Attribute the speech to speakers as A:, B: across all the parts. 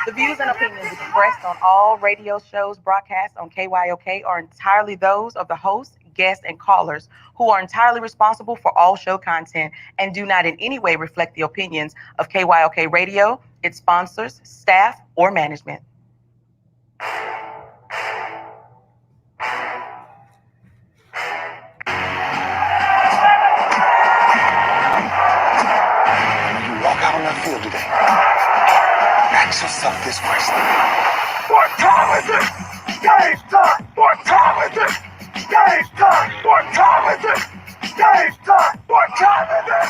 A: The views and opinions expressed on all radio shows broadcast on KYOK are entirely those of the host, guests, and callers who are entirely responsible for all show content and do not in any way reflect the opinions of KYOK Radio, its sponsors, staff, or management.
B: You walk out on that field today, ask yourself this question. What time is it? Game time! What time is it? Game time! What time is it? Game time! What time is it?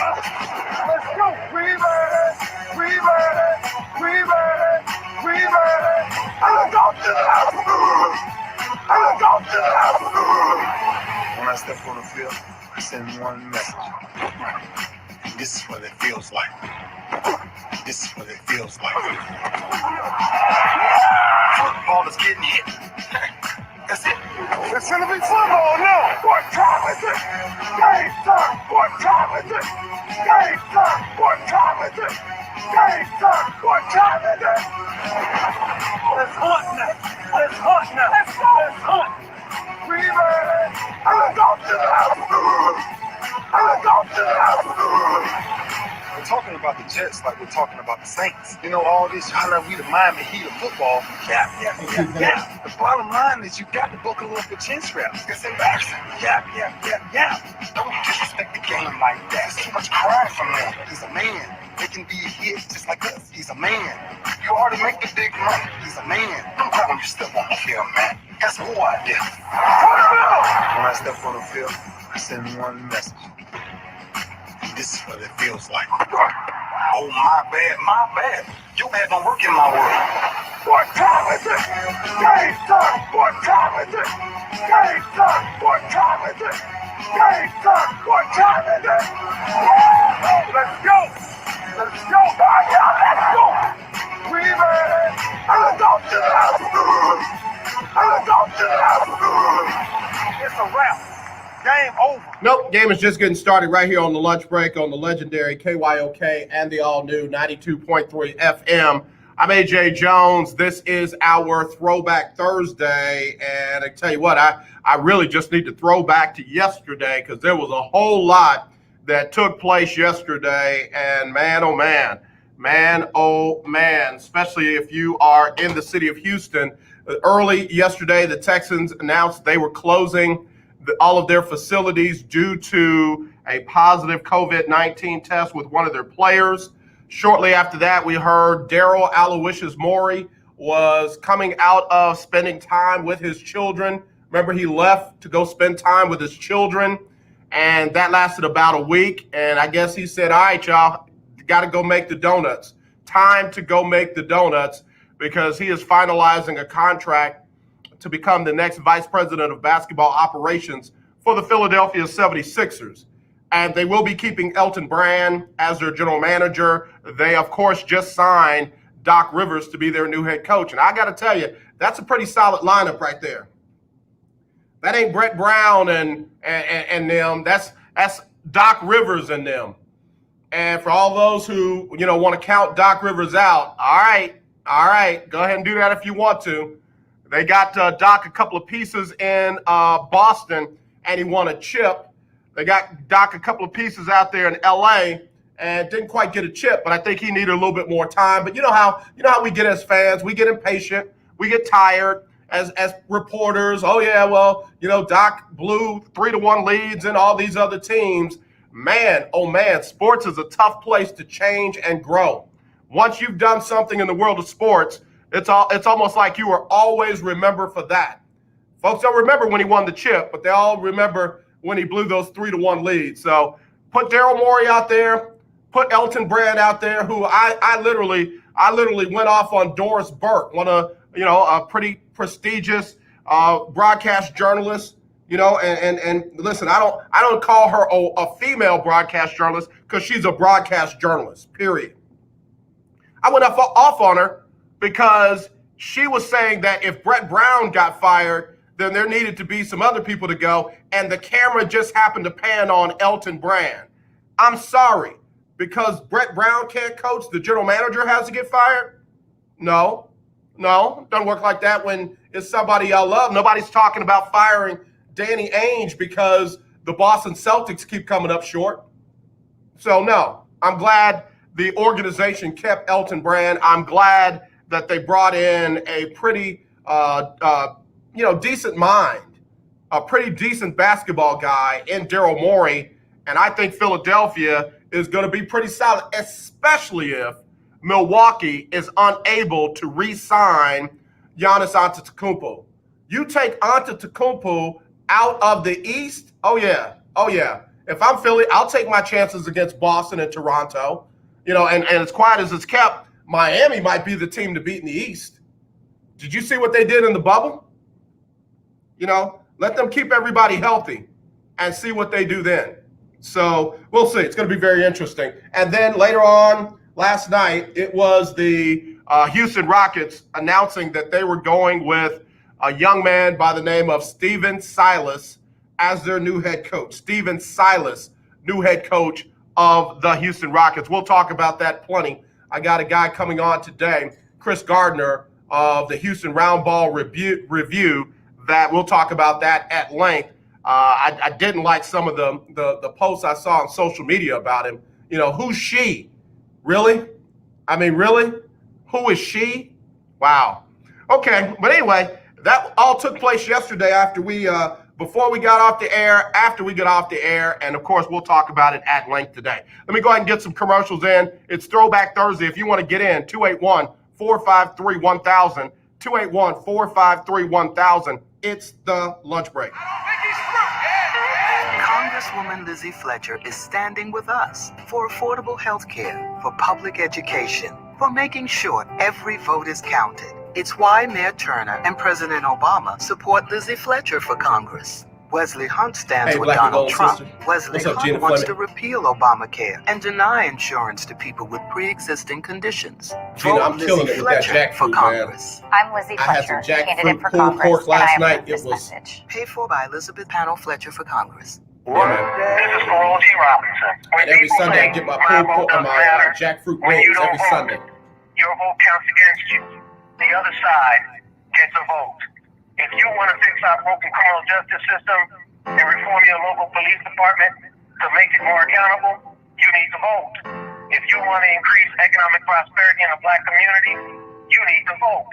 B: Let's go! We made it! We made it! We made it! We made it! And let's go to the house! And let's go to the house! When I step on the field, I send one message. This is what it feels like. This is what it feels like. Football is getting hit. That's it. It's gonna be football now. What time is it? Game time. What time is it? Game time. What time is it? Game time. What time is it? It's hot now. It's hot now. Let's go. It's hot. We made it. And let's go to the house. And let's go to the house. We're talking about the Jets like we're talking about the Saints. You know, all this, how like we the Miami Heat of football. Yeah. The bottom line is you got to buckle up the chin straps. It's embarrassing. Yeah. Don't disrespect the game like that. It's too much crying from him. He's a man. They can be a hit just like us. He's a man. You already make the big money. He's a man. Don't cry when you step on the field, man. That's who I am. When I step on the field, I send one message. This is what it feels like. Oh, my bad. You had no work in my world. What time is it? Game time. What time is it? Game time. What time is it? Game time. What time is it? Let's go. Let's go. Let's go. We made it. And let's go to the house. And let's go to the house. It's a wrap. Game over.
C: Nope, game is just getting started right here on the lunch break on the legendary KYOK and the all-new 92.3 FM. I'm AJ Jones. This is our Throwback Thursday, and I tell you what, I really just need to throw back to yesterday because there was a whole lot that took place yesterday, and man, oh man, especially if you are in the city of Houston. Early yesterday, the Texans announced they were closing all of their facilities due to a positive COVID-19 test with one of their players. Shortly after that, we heard Daryl Aloysius Morey was coming out of spending time with his children. Remember, he left to go spend time with his children, and that lasted about a week. And I guess he said, all right, y'all, got to go make the donuts. Time to go make the donuts because he is finalizing a contract to become the next vice president of basketball operations for the Philadelphia 76ers. And they will be keeping Elton Brand as their general manager. They, of course, just signed Doc Rivers to be their new head coach. And I got to tell you, that's a pretty solid lineup right there. That ain't Brett Brown and them. That's Doc Rivers and them. And for all those who, want to count Doc Rivers out, all right, go ahead and do that if you want to. They got Doc a couple of pieces in Boston, and he won a chip. They got Doc a couple of pieces out there in L.A. and didn't quite get a chip, but I think he needed a little bit more time. But you know how we get as fans. We get impatient. We get tired as reporters. Oh, yeah, well, Doc blew 3-1 leads and all these other teams. Man, oh, man, sports is a tough place to change and grow. Once you've done something in the world of sports, it's almost like you are always remembered for that. Folks don't remember when he won the chip, but they all remember when he blew those 3-1 leads. So put Daryl Morey out there, put Elton Brand out there, who I literally went off on Doris Burke, one of a pretty prestigious broadcast journalist. And listen, I don't call her a female broadcast journalist because she's a broadcast journalist. Period. I went off on her because she was saying that if Brett Brown got fired, then there needed to be some other people to go, and the camera just happened to pan on Elton Brand. I'm sorry, because Brett Brown can't coach, the general manager has to get fired? No, no, doesn't work like that when it's somebody y'all love. Nobody's talking about firing Danny Ainge because the Boston Celtics keep coming up short. So no, I'm glad the organization kept Elton Brand. I'm glad that they brought in a pretty, decent mind, a pretty decent basketball guy in Daryl Morey. And I think Philadelphia is going to be pretty solid, especially if Milwaukee is unable to re-sign Giannis Antetokounmpo. You take Antetokounmpo out of the East, oh yeah. If I'm Philly, I'll take my chances against Boston and Toronto. And as quiet as it's kept, Miami might be the team to beat in the East. Did you see what they did in the bubble? Let them keep everybody healthy and see what they do then. So we'll see. It's going to be very interesting. And then later on last night, it was the Houston Rockets announcing that they were going with a young man by the name of Stephen Silas as their new head coach. Stephen Silas, new head coach of the Houston Rockets. We'll talk about that plenty. I got a guy coming on today, Kris Gardner of the Houston Roundball Review, that we'll talk about that at length. I didn't like some of the posts I saw on social media about him. Who's she? Really? I mean, really? Who is she? Wow. Okay, but anyway, that all took place yesterday before we got off the air, after we got off the air, and of course, we'll talk about it at length today. Let me go ahead and get some commercials in. It's Throwback Thursday. If you want to get in, 281-453-1000, 281-453-1000. It's the lunch break.
D: Congresswoman Lizzie Fletcher is standing with us for affordable health care, for public education, for making sure every vote is counted. It's why Mayor Turner and President Obama support Lizzie Fletcher for Congress. Wesley Hunt stands with Donald Trump. Wesley Hunt wants to repeal Obamacare and deny insurance to people with pre-existing conditions.
C: Vote Lizzie Fletcher
D: for Congress.
E: I'm Lizzie Fletcher, candidate for Congress, and I approve this message.
D: Paid for by Elizabeth Panel Fletcher for Congress.
C: Yeah, man.
B: This is Carl G. Robinson.
C: And every Sunday I get my jackfruit wings every Sunday.
B: Your vote counts against you. The other side gets a vote. If you want to fix our broken criminal justice system and reform your local police department to make it more accountable, you need to vote. If you want to increase economic prosperity in the black community, you need to vote.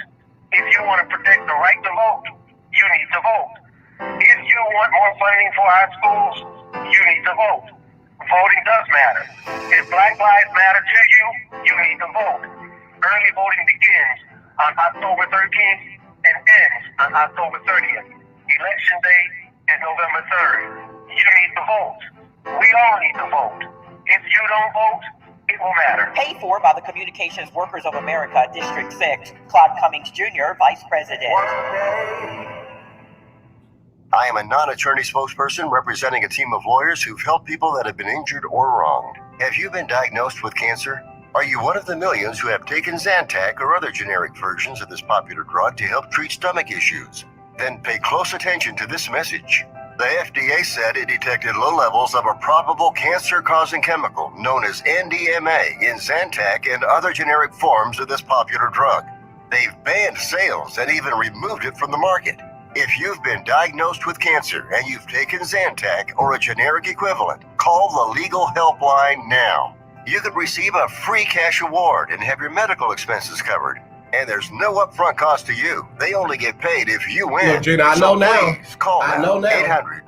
B: If you want to protect the right to vote, you need to vote. If you want more funding for our schools, you need to vote. Voting does matter. If Black Lives Matter to you, you need to vote. Early voting begins on October 13th and ends on October 30th. Election day is November 3rd. You need to vote. We all need to vote. If you don't vote, it will matter.
F: Paid for by the Communications Workers of America, District 6. Claude Cummings Jr., Vice President.
G: I am a non-attorney spokesperson representing a team of lawyers who've helped people that have been injured or wronged. Have you been diagnosed with cancer? Are you one of the millions who have taken Zantac or other generic versions of this popular drug to help treat stomach issues? Then pay close attention to this message. The FDA said it detected low levels of a probable cancer-causing chemical known as NDMA in Zantac and other generic forms of this popular drug. They've banned sales and even removed it from the market. If you've been diagnosed with cancer and you've taken Zantac or a generic equivalent, call the legal helpline now. You could receive a free cash award and have your medical expenses covered. And there's no upfront cost to you. They only get paid if you win.
C: Look, Gina, I know now.
G: Please call
C: I know now.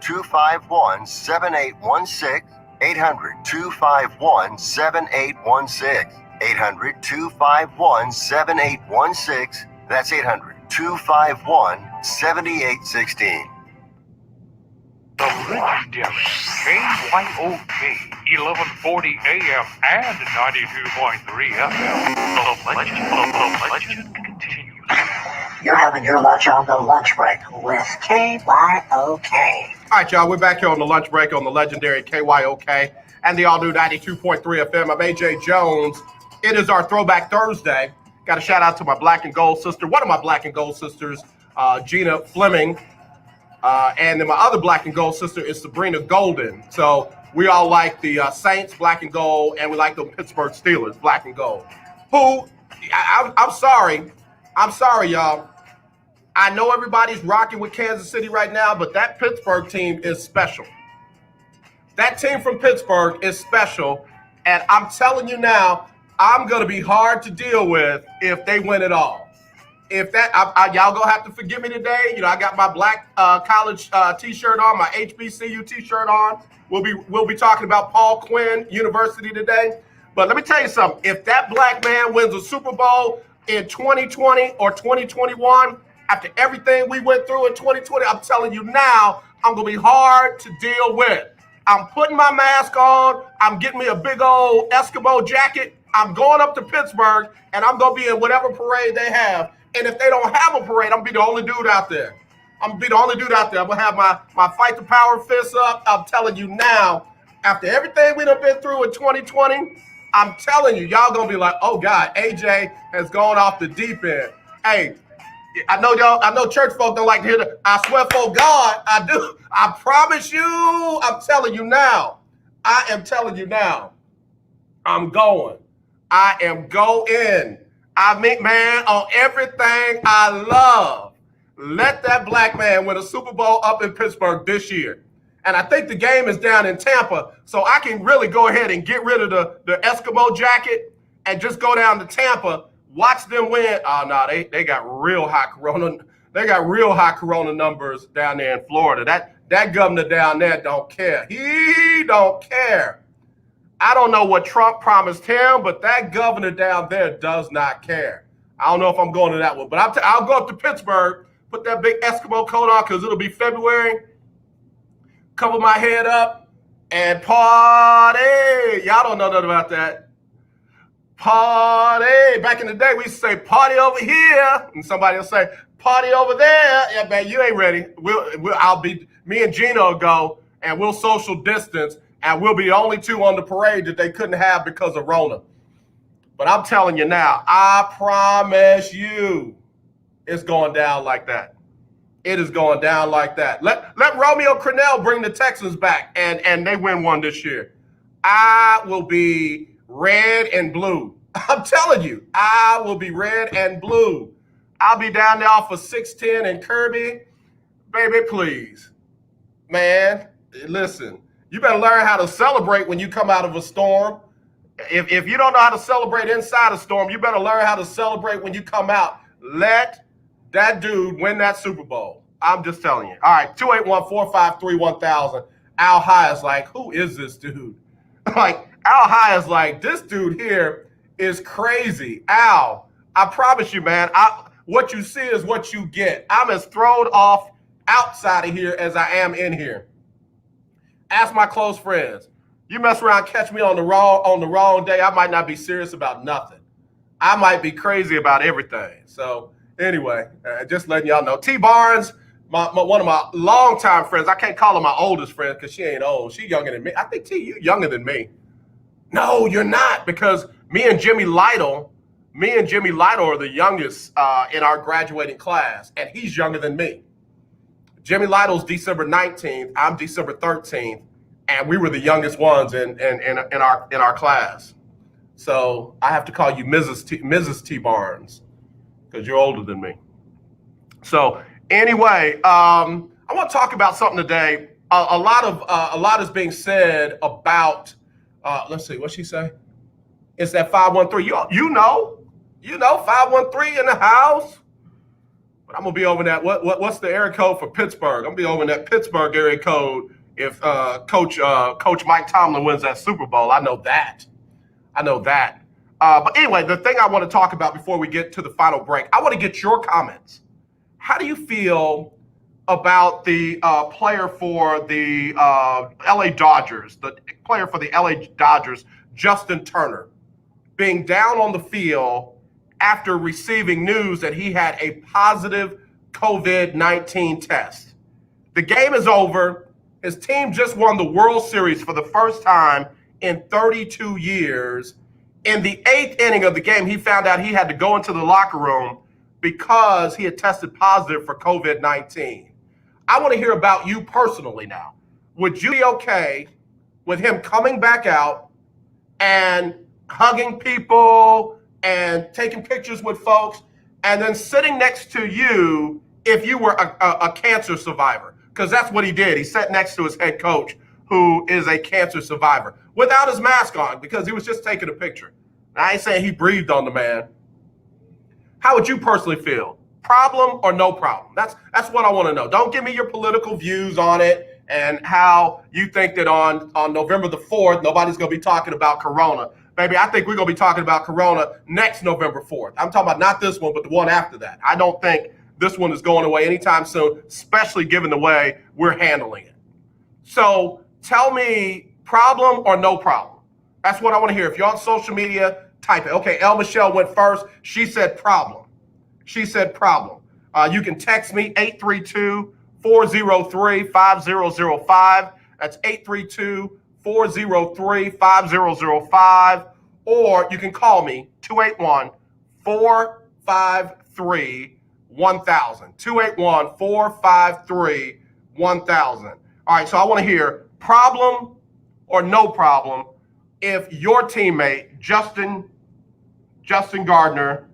G: 800-251-7816. 800-251-7816. 800-251-7816. That's 800-251-7816.
H: The legendary KYOK 1140 AM and 92.3 FM. The legend continues.
I: You're having your lunch on the lunch break with KYOK.
C: All right, y'all, we're back here on the lunch break on the legendary KYOK and the all-new 92.3 FM. I'm AJ Jones. It is our Throwback Thursday. Got a shout out to my black and gold sister, one of my black and gold sisters, Gina Fleming. And then my other black and gold sister is Sabrina Golden. So we all like the Saints, black and gold, and we like the Pittsburgh Steelers, black and gold. Who I'm sorry. I'm sorry, y'all. I know everybody's rocking with Kansas City right now, but that Pittsburgh team is special. That team from Pittsburgh is special. And I'm telling you now, I'm going to be hard to deal with if they win it all. If that, y'all gonna have to forgive me today. You know, I got my black college T-shirt on, my HBCU T-shirt on. We'll be talking about Paul Quinn University today. But let me tell you something. If that black man wins a Super Bowl in 2020 or 2021, after everything we went through in 2020, I'm telling you now, I'm gonna be hard to deal with. I'm putting my mask on. I'm getting me a big old Eskimo jacket. I'm going up to Pittsburgh, and I'm gonna be in whatever parade they have. And if they don't have a parade, I'm gonna be the only dude out there. I'm gonna be the only dude out there. I'm gonna have my fight the power fist up. I'm telling you now, after everything we done been through in 2020, I'm telling you, y'all gonna be like, oh God, AJ has gone off the deep end. Hey, I know church folk don't like to hear that. I swear for God, I do. I promise you, I'm telling you now. I am telling you now. I'm going. I am going. I mean, man, on everything I love. Let that black man win a Super Bowl up in Pittsburgh this year. And I think the game is down in Tampa, so I can really go ahead and get rid of the Eskimo jacket and just go down to Tampa, watch them win. Oh, no, they got real high corona. They got real high corona numbers down there in Florida. That governor down there don't care. He don't care. I don't know what Trump promised him, but that governor down there does not care. I don't know if I'm going to that one, but I'll go up to Pittsburgh, put that big Eskimo coat on because it'll be February, cover my head up, and party. Y'all don't know nothing about that. Party. Back in the day, we used to say party over here, and somebody will say party over there. Yeah, man, you ain't ready. Me and Gina will go, and we'll social distance. And we'll be the only two on the parade that they couldn't have because of Rona. But I'm telling you now, I promise you, it's going down like that. It is going down like that. Let Romeo Crennel bring the Texans back, and they win one this year. I will be red and blue. I'm telling you, I will be red and blue. I'll be down there off of 610 and Kirby. Baby, please. Man, listen. You better learn how to celebrate when you come out of a storm. If you don't know how to celebrate inside a storm, you better learn how to celebrate when you come out. Let that dude win that Super Bowl. I'm just telling you. All right, 281-453-1000. Al High is like, who is this dude? Like, Al High is like, this dude here is crazy. Al, I promise you, man, what you see is what you get. I'm as thrown off outside of here as I am in here. Ask my close friends. You mess around, catch me on the wrong day, I might not be serious about nothing. I might be crazy about everything. So anyway, just letting y'all know. T Barnes, one of my longtime friends. I can't call her my oldest friend because she ain't old. She younger than me. I think T, you younger than me. No, you're not, because me and Jimmy Lytle are the youngest in our graduating class, and he's younger than me. Jimmy Lytle's December 19th. I'm December 13th, and we were the youngest ones in our class. So I have to call you Mrs. T Barnes because you're older than me. So anyway, I want to talk about something today. A lot is being said about. Let's see, what'd she say? It's that 513. You know, 513 in the house. I'm gonna be over that. What's the area code for Pittsburgh? I'm gonna be over in that Pittsburgh area code if Coach Mike Tomlin wins that Super Bowl. I know that. But anyway, the thing I want to talk about before we get to the final break, I want to get your comments. How do you feel about the player for the LA Dodgers, Justin Turner, being down on the field after receiving news that he had a positive COVID-19 test? The game is over. His team just won the World Series for the first time in 32 years. In the 8th inning of the game, he found out he had to go into the locker room because he had tested positive for COVID-19. I want to hear about you personally now. Would you be okay with him coming back out and hugging people, and taking pictures with folks, and then sitting next to you if you were a cancer survivor, because that's what he did. He sat next to his head coach, who is a cancer survivor, without his mask on, because he was just taking a picture. Now, I ain't saying he breathed on the man. How would you personally feel? Problem or no problem? That's what I want to know. Don't give me your political views on it and how you think that on November the 4th, nobody's going to be talking about Corona. Baby, I think we're going to be talking about Corona next November 4th. I'm talking about not this one, but the one after that. I don't think this one is going away anytime soon, especially given the way we're handling it. So tell me, problem or no problem? That's what I want to hear. If you're on social media, type it. Okay, El Michelle went first. She said problem. She said problem. You can text me, 832-403-5005. That's 832-403-5005. Or you can call me, 281-453-1000. 281-453-1000. All right, so I want to hear problem or no problem if your teammate, Justin Turner,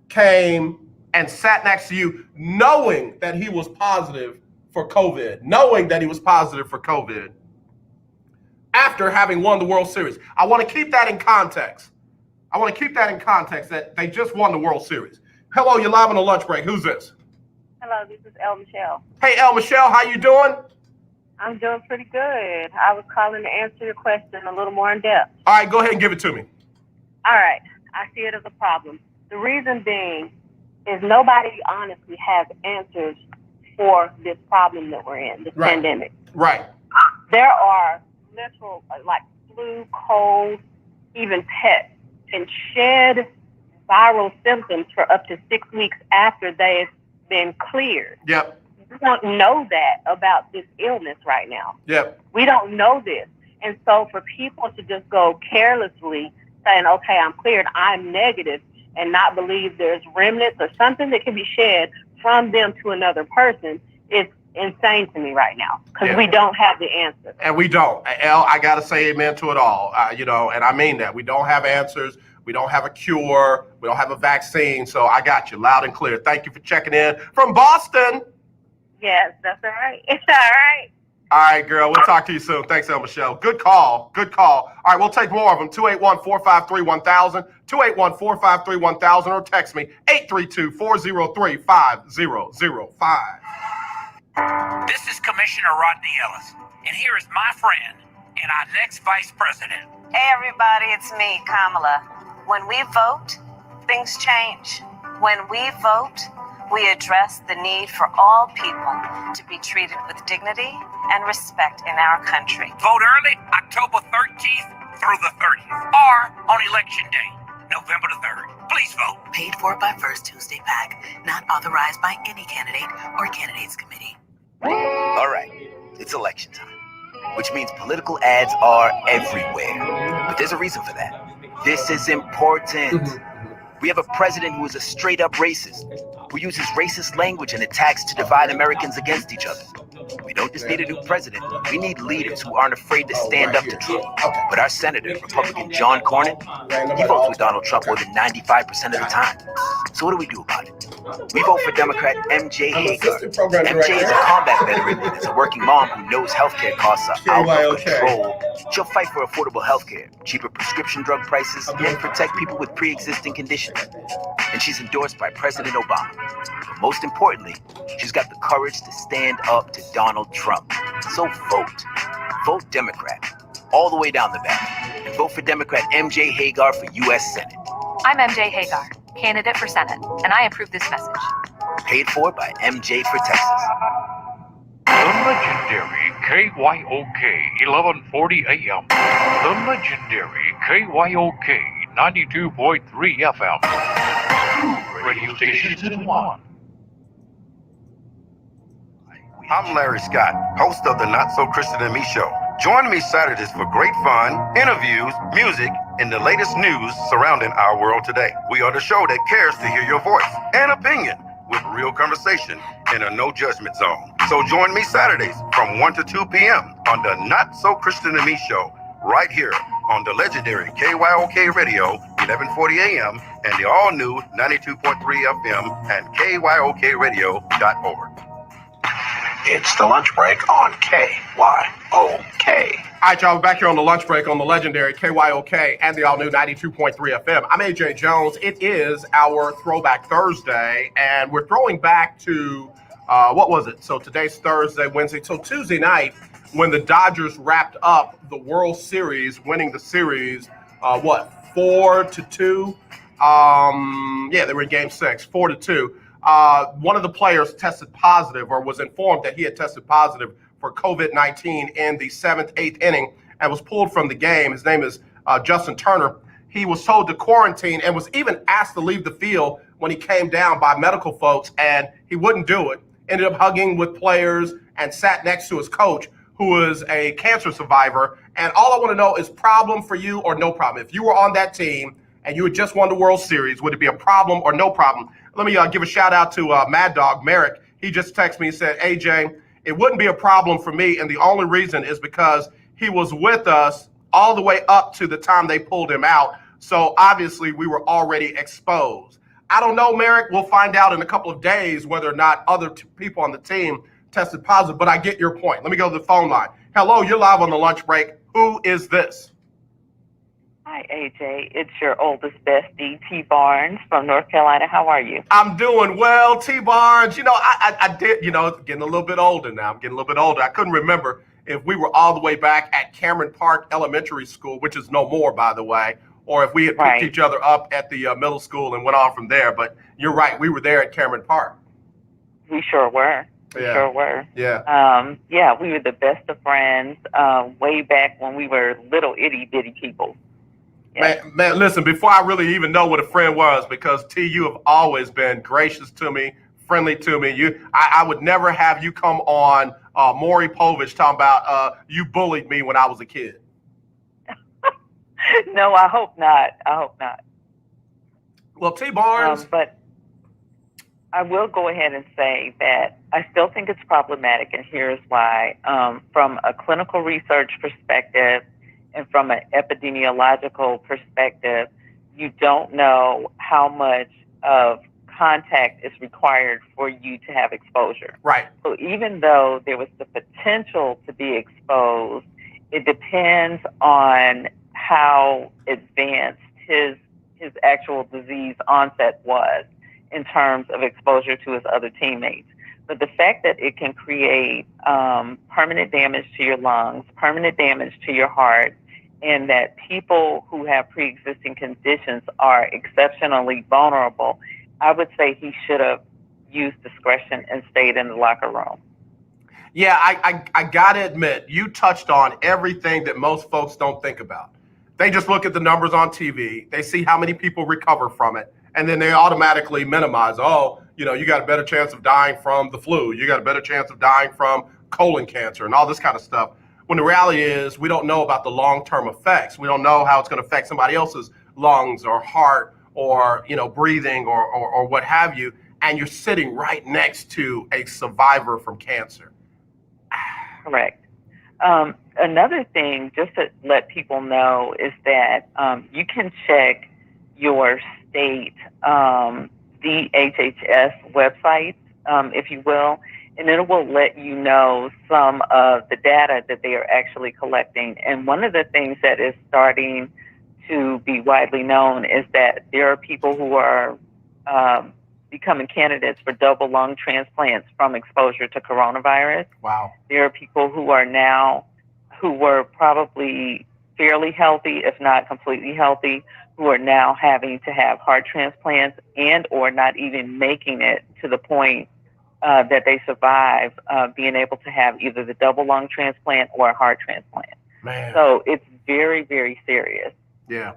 C: came and sat next to you knowing that he was positive for COVID, after having won the World Series. I want to keep that in context. That they just won the World Series. Hello, you're live on the lunch break. Who's this?
J: Hello, this is El Michelle.
C: Hey, El Michelle, how you doing?
J: I'm doing pretty good. I was calling to answer your question a little more in depth.
C: All right, go ahead and give it to me.
J: All right, I see it as a problem. The reason being is nobody honestly has answers for this problem that we're in, this pandemic.
C: Right.
J: There are literal, like flu, cold, even pets can shed viral symptoms for up to 6 weeks after they've been cleared.
C: Yep.
J: We don't know that about this illness right now.
C: Yep.
J: We don't know this. And so for people to just go carelessly saying, okay, I'm cleared, I'm negative, and not believe there's remnants or something that can be shed from them to another person is insane to me right now, because we don't have the answer.
C: And we don't. El, I got to say amen to it all, and I mean that. We don't have answers. We don't have a cure. We don't have a vaccine. So I got you loud and clear. Thank you for checking in from Boston.
J: Yes, that's all right. It's all right.
C: All right, girl. We'll talk to you soon. Thanks, El Michelle. Good call. All right, we'll take more of them. 281-453-1000, 281-453-1000, or text me, 832-403-5005.
K: This is Commissioner Rodney Ellis, and here is my friend and our next vice president.
L: Hey, everybody, it's me, Kamala. When we vote, things change. When we vote, we address the need for all people to be treated with dignity and respect in our country.
K: Vote early, October 13th through the 30th, or on Election Day, November the 3rd. Please vote.
D: Paid for by First Tuesday PAC, not authorized by any candidate or candidates committee.
M: All right, it's election time, which means political ads are everywhere. But there's a reason for that. This is important. We have a president who is a straight-up racist, who uses racist language and attacks to divide Americans against each other. We don't just need a new president. We need leaders who aren't afraid to stand up to Trump. But our senator, Republican John Cornyn, he votes with Donald Trump more than 95% of the time. So what do we do about it? We vote for Democrat MJ Hagar. MJ is a combat veteran and is a working mom who knows healthcare costs are out of control. She'll fight for affordable healthcare, cheaper prescription drug prices, and protect people with pre-existing conditions. And she's endorsed by President Obama. But most importantly, she's got the courage to stand up to Donald Trump. So vote. Vote Democrat, all the way down the ballot. And vote for Democrat MJ Hagar for U.S. Senate.
N: I'm MJ Hagar, candidate for Senate, and I approve this message.
M: Paid for by MJ for Texas.
H: The legendary KYOK 1140 AM. The legendary KYOK 92.3 FM. Two radio stations in one.
O: I'm Larry Scott, host of the Not So Christian and Me Show. Join me Saturdays for great fun, interviews, music, and the latest news surrounding our world today. We are the show that cares to hear your voice and opinion with real conversation in a no judgment zone. So join me Saturdays from 1 to 2 p.m. on the Not So Christian and Me Show right here on the legendary KYOK Radio, 1140 AM, and the all-new 92.3 FM and KYOKradio.org.
B: It's the lunch break on KYOK.
C: All right, y'all, we're back here on the lunch break on the legendary KYOK and the all-new 92.3 FM. I'm AJ Jones. It is our Throwback Thursday, and we're throwing back to, what was it? So today's Thursday, Wednesday. So Tuesday night, when the Dodgers wrapped up the World Series, winning the series, 4-2? Yeah, they were in Game 6, 4-2. One of the players tested positive, or was informed that he had tested positive for COVID-19 in the 7th, 8th inning and was pulled from the game. His name is Justin Turner. He was told to quarantine and was even asked to leave the field when he came down by medical folks, and he wouldn't do it. Ended up hugging with players and sat next to his coach, who is a cancer survivor. And all I want to know is, problem for you or no problem? If you were on that team and you had just won the World Series, would it be a problem or no problem? Let me give a shout out to Mad Dog Merrick. He just texted me and said, AJ, it wouldn't be a problem for me, and the only reason is because he was with us all the way up to the time they pulled him out. So obviously we were already exposed. I don't know, Merrick. We'll find out in a couple of days whether or not other people on the team tested positive, but I get your point. Let me go to the phone line. Hello, you're live on the lunch break. Who is this?
P: Hi, AJ. It's your oldest bestie, T. Barnes from North Carolina. How are you?
C: I'm doing well, T. Barnes. You know, I did, getting a little bit older now. I'm getting a little bit older. I couldn't remember if we were all the way back at Cameron Park Elementary School, which is no more, by the way, or if we had picked each other up at the middle school and went on from there. But you're right. We were there at Cameron Park.
P: We sure were. We sure were.
C: Yeah.
P: We were the best of friends way back when we were little itty bitty people.
C: Yeah. Man, listen, before I really even know what a friend was, because T, you have always been gracious to me, friendly to me. I would never have you come on Maury Povich talking about you bullied me when I was a kid.
P: No, I hope not. I hope not.
C: Well, T. Barnes.
P: But I will go ahead and say that I still think it's problematic, and here's why. From a clinical research perspective, and from an epidemiological perspective, you don't know how much of contact is required for you to have exposure.
C: Right.
P: So even though there was the potential to be exposed, it depends on how advanced his actual disease onset was in terms of exposure to his other teammates. But the fact that it can create permanent damage to your lungs, permanent damage to your heart, and that people who have pre-existing conditions are exceptionally vulnerable, I would say he should have used discretion and stayed in the locker room.
C: Yeah, I got to admit, you touched on everything that most folks don't think about. They just look at the numbers on TV. They see how many people recover from it, and then they automatically minimize, you got a better chance of dying from the flu. You got a better chance of dying from colon cancer and all this kind of stuff. When the reality is, we don't know about the long-term effects. We don't know how it's going to affect somebody else's lungs or heart or, breathing or what have you. And you're sitting right next to a survivor from cancer.
P: Correct. Another thing, just to let people know, is that you can check your state DHHS website, if you will, and it will let you know some of the data that they are actually collecting. And one of the things that is starting to be widely known is that there are people who are becoming candidates for double lung transplants from exposure to coronavirus.
C: Wow.
P: There are people who were probably fairly healthy, if not completely healthy, who are now having to have heart transplants and or not even making it to the point that they survive being able to have either the double lung transplant or a heart transplant.
C: Man.
P: So it's very, very serious.
C: Yeah.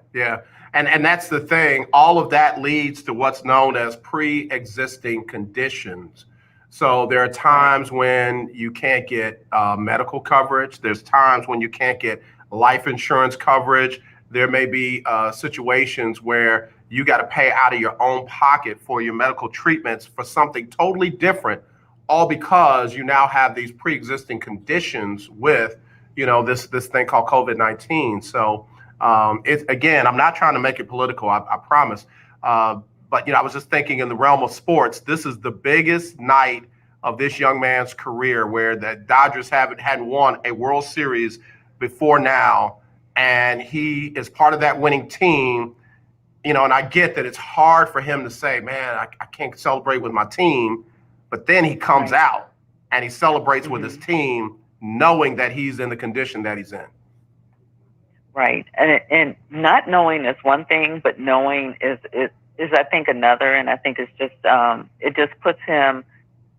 C: And that's the thing. All of that leads to what's known as pre-existing conditions. So there are times when you can't get medical coverage. There's times when you can't get life insurance coverage. There may be situations where you got to pay out of your own pocket for your medical treatments for something totally different, all because you now have these pre-existing conditions with, this thing called COVID-19. So It's again, I'm not trying to make it political, I promise. But I was just thinking in the realm of sports, this is the biggest night of this young man's career, where the Dodgers hadn't won a World Series before now, and he is part of that winning team. And I get that it's hard for him to say, man, I can't celebrate with my team, but then he comes out and he celebrates with his team, knowing that he's in the condition that he's in.
P: Right. And not knowing is one thing, but knowing is I think another. And I think it's just, it just puts him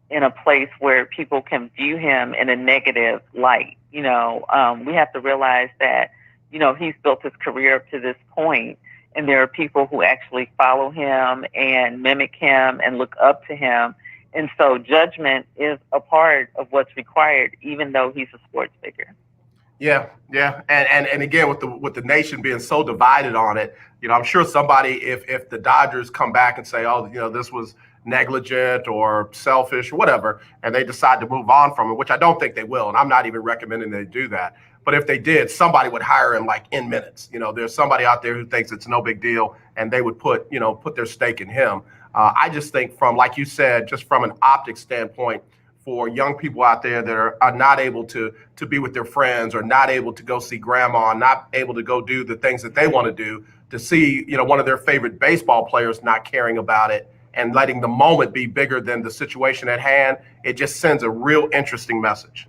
P: in a place where people can view him in a negative light. We have to realize that, he's built his career up to this point, and there are people who actually follow him and mimic him and look up to him. And so judgment is a part of what's required, even though he's a sports figure.
C: Yeah. And again, with the nation being so divided on it, I'm sure somebody, if the Dodgers come back and say, oh, this was negligent or selfish or whatever, and they decide to move on from it, which I don't think they will, and I'm not even recommending they do that. But if they did, somebody would hire him like in minutes. There's somebody out there who thinks it's no big deal, and they would put their stake in him. I just think from, like you said, just from an optics standpoint, for young people out there that are not able to be with their friends, or not able to go see grandma, not able to go do the things that they want to do, to see, one of their favorite baseball players not caring about it and letting the moment be bigger than the situation at hand, it just sends a real interesting message.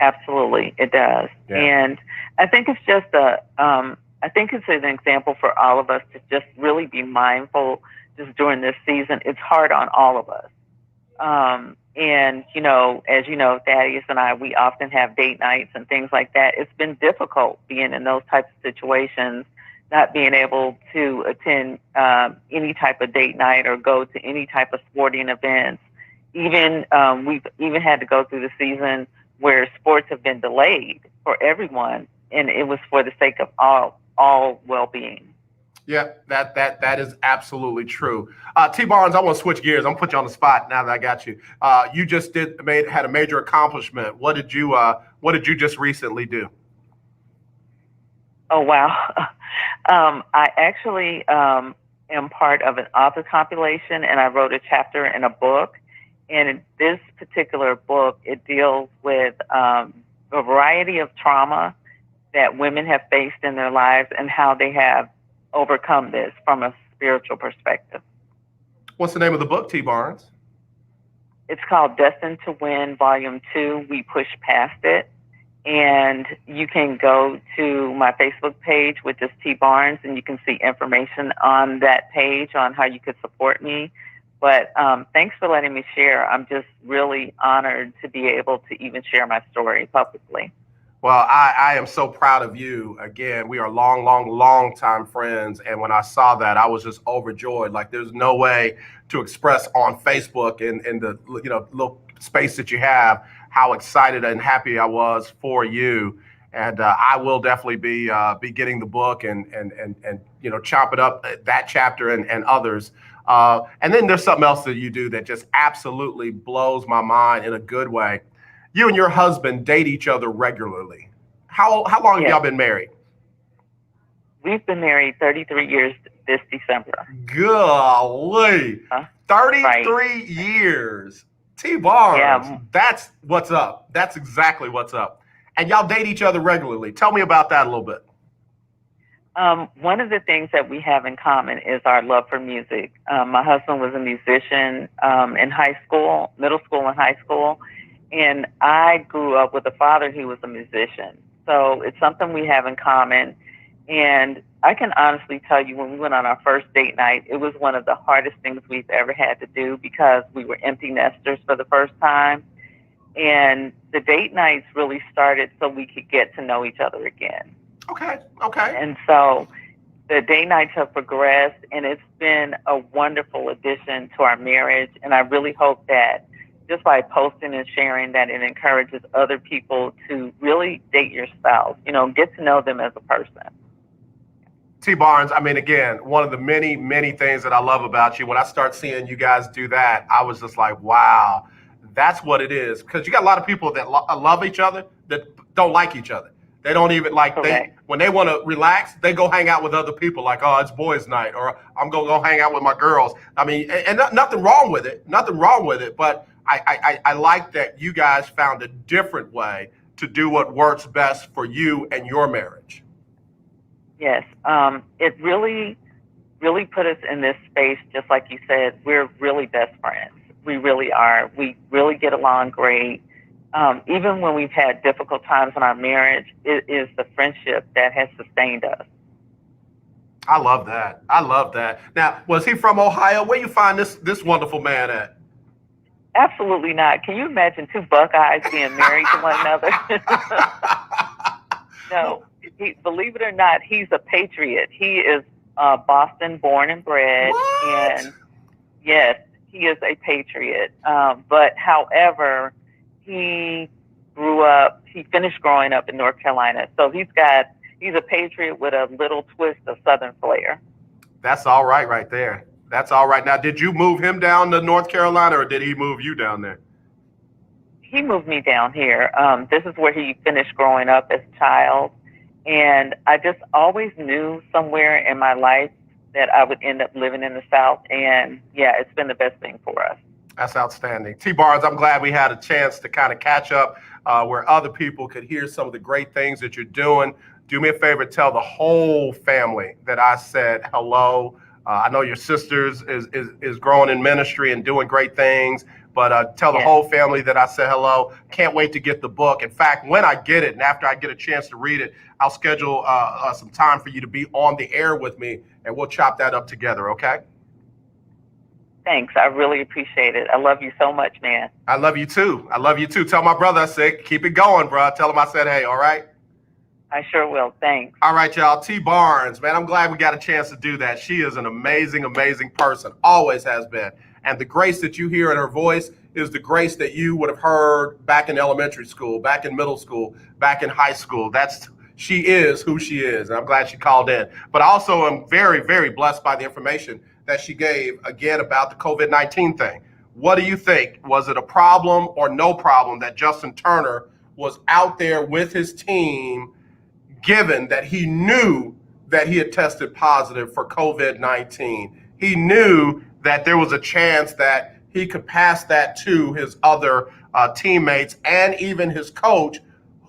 P: Absolutely, it does. Yeah. And I think it's just I think it's an example for all of us to just really be mindful just during this season. It's hard on all of us. And, as you know, Thaddeus and I, we often have date nights and things like that. It's been difficult being in those types of situations, not being able to attend any type of date night or go to any type of sporting events. Even we've even had to go through the season where sports have been delayed for everyone, and it was for the sake of all well-being.
C: Yeah, that is absolutely true. T. Barnes, I want to switch gears. I'm gonna put you on the spot now that I got you. You just had a major accomplishment. What did you just recently do?
P: Oh wow, I actually am part of an author compilation, and I wrote a chapter in a book. And in this particular book, it deals with a variety of trauma that women have faced in their lives and how they have overcome this from a spiritual perspective.
C: What's the name of the book, T. Barnes?
P: It's called Destined to Win, Volume 2, We Push Past It. And you can go to my Facebook page, which is T. Barnes, and you can see information on that page on how you could support me. But thanks for letting me share. I'm just really honored to be able to even share my story publicly.
C: Well, I am so proud of you. Again, we are long time friends. And when I saw that, I was just overjoyed. Like, there's no way to express on Facebook in the little space that you have how excited and happy I was for you. And I will definitely be getting the book and chopping up that chapter and others. And then there's something else that you do that just absolutely blows my mind in a good way. You and your husband date each other regularly. How long have y'all been married?
P: We've been married 33 years this December.
C: Golly. 33 years. T. Barnes. Yeah. That's what's up. That's exactly what's up. And y'all date each other regularly. Tell me about that a little bit.
P: One of the things that we have in common is our love for music. My husband was a musician in high school, middle school and high school. And I grew up with a father who was a musician. So it's something we have in common. And I can honestly tell you, when we went on our first date night, it was one of the hardest things we've ever had to do because we were empty nesters for the first time. And the date nights really started so we could get to know each other again.
C: Okay.
P: And so the date nights have progressed, and it's been a wonderful addition to our marriage. And I really hope that just by posting and sharing that, it encourages other people to really date your spouse, get to know them as a person.
C: T. Barnes, I mean, again, one of the many things that I love about you, when I start seeing you guys do that, I was just like, wow, that's what it is. Because you got a lot of people that love each other that don't like each other. They don't even when they want to relax, they go hang out with other people like, oh, it's boys' night, or I'm going to go hang out with my girls. I mean, and nothing wrong with it. Nothing wrong with it. But I like that you guys found a different way to do what works best for you and your marriage.
P: Yes. It really put us in this space, just like you said. We're really best friends. We really are. We really get along great. Even when we've had difficult times in our marriage, it is the friendship that has sustained us.
C: I love that. I love that. Now, was he from Ohio? Where you find this wonderful man at?
P: Absolutely not. Can you imagine two Buckeyes being married to one another? No. Believe it or not, he's a patriot. He is Boston born and bred.
C: What?
P: And yes, he is a patriot. But however, he finished growing up in North Carolina. So he's a patriot with a little twist of Southern flair.
C: That's all right there. That's all right. Now, did you move him down to North Carolina, or did he move you down there?
P: He moved me down here. This is where he finished growing up as a child. And I just always knew somewhere in my life that I would end up living in the South. And yeah, it's been the best thing for us.
C: That's outstanding. T. Barnes, I'm glad we had a chance to kind of catch up where other people could hear some of the great things that you're doing. Do me a favor, tell the whole family that I said hello. I know your sisters is growing in ministry and doing great things, but tell the whole family that I said hello. Can't wait to get the book. In fact, when I get it and after I get a chance to read it, I'll schedule some time for you to be on the air with me, and we'll chop that up together, okay?
P: Thanks. I really appreciate it. I love you so much, man.
C: I love you too. I love you too. Tell my brother I said, keep it going, bro. Tell him I said, hey, all right?
P: I sure will. Thanks.
C: All right, y'all. T. Barnes, man, I'm glad we got a chance to do that. She is an amazing, amazing person. Always has been. And the grace that you hear in her voice is the grace that you would have heard back in elementary school, back in middle school, back in high school. She is who she is. And I'm glad she called in. But also I'm very, very blessed by the information that she gave, again, about the COVID-19 thing. What do you think? Was it a problem or no problem that Justin Turner was out there with his team, given that he knew that he had tested positive for COVID-19? He knew that there was a chance that he could pass that to his other teammates and even his coach,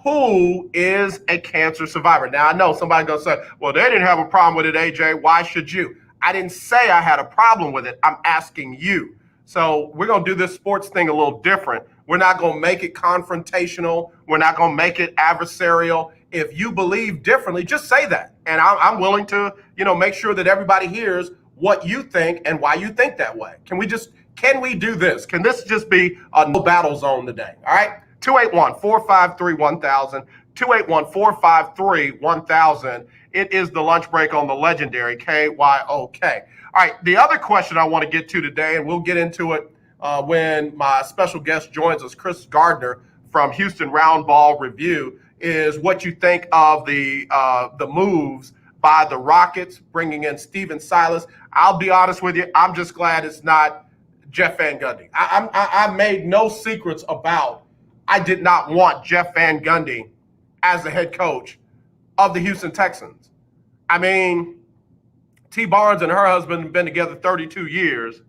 C: who is a cancer survivor. Now, I know somebody's going to say, well, they didn't have a problem with it, AJ. Why should you? I didn't say I had a problem with it. I'm asking you. So we're going to do this sports thing a little different. We're not going to make it confrontational. We're not going to make it adversarial. If you believe differently, just say that. And I'm willing to, make sure that everybody hears what you think and why you think that way. Can we do this? Can this just be a no battle zone today? All right. 281-453-1000, 281-453-1000. It is the lunch break on the legendary KYOK. All right, the other question I want to get to today, and we'll get into it when my special guest joins us, Kris Gardner from Houston Roundball Review, is what you think of the moves by the Rockets, bringing in Stephen Silas. I'll be honest with you, I'm just glad it's not Jeff Van Gundy. I made no secrets about I did not want Jeff Van Gundy as the head coach of the Houston Texans. I mean, T. Barnes and her husband have been together 32 years.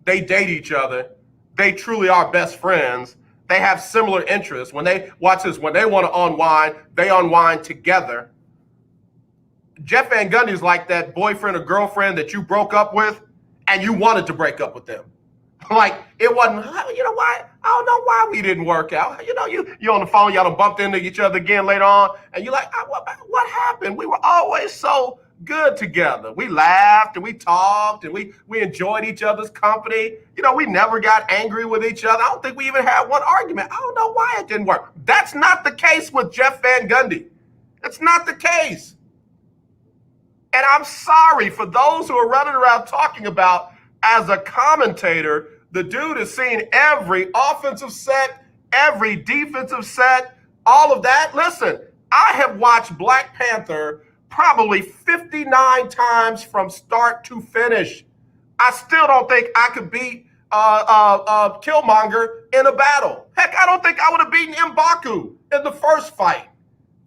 C: They date each other. They truly are best friends. They have similar interests. When they want to unwind, they unwind together. Jeff Van Gundy is like that boyfriend or girlfriend that you broke up with and you wanted to break up with them. Like, it wasn't, why? I don't know why we didn't work out. You're on the phone, y'all done bumped into each other again later on, and you're like, what happened? We were always so good together. We laughed and we talked and we enjoyed each other's company. We never got angry with each other. I don't think we even had one argument. I don't know why it didn't work. That's not the case with Jeff Van Gundy. It's not the case. And I'm sorry for those who are running around talking about, as a commentator, the dude has seen every offensive set, every defensive set, all of that. Listen, I have watched Black Panther probably 59 times from start to finish. I still don't think I could beat Killmonger in a battle. Heck, I don't think I would have beaten M'Baku in the first fight.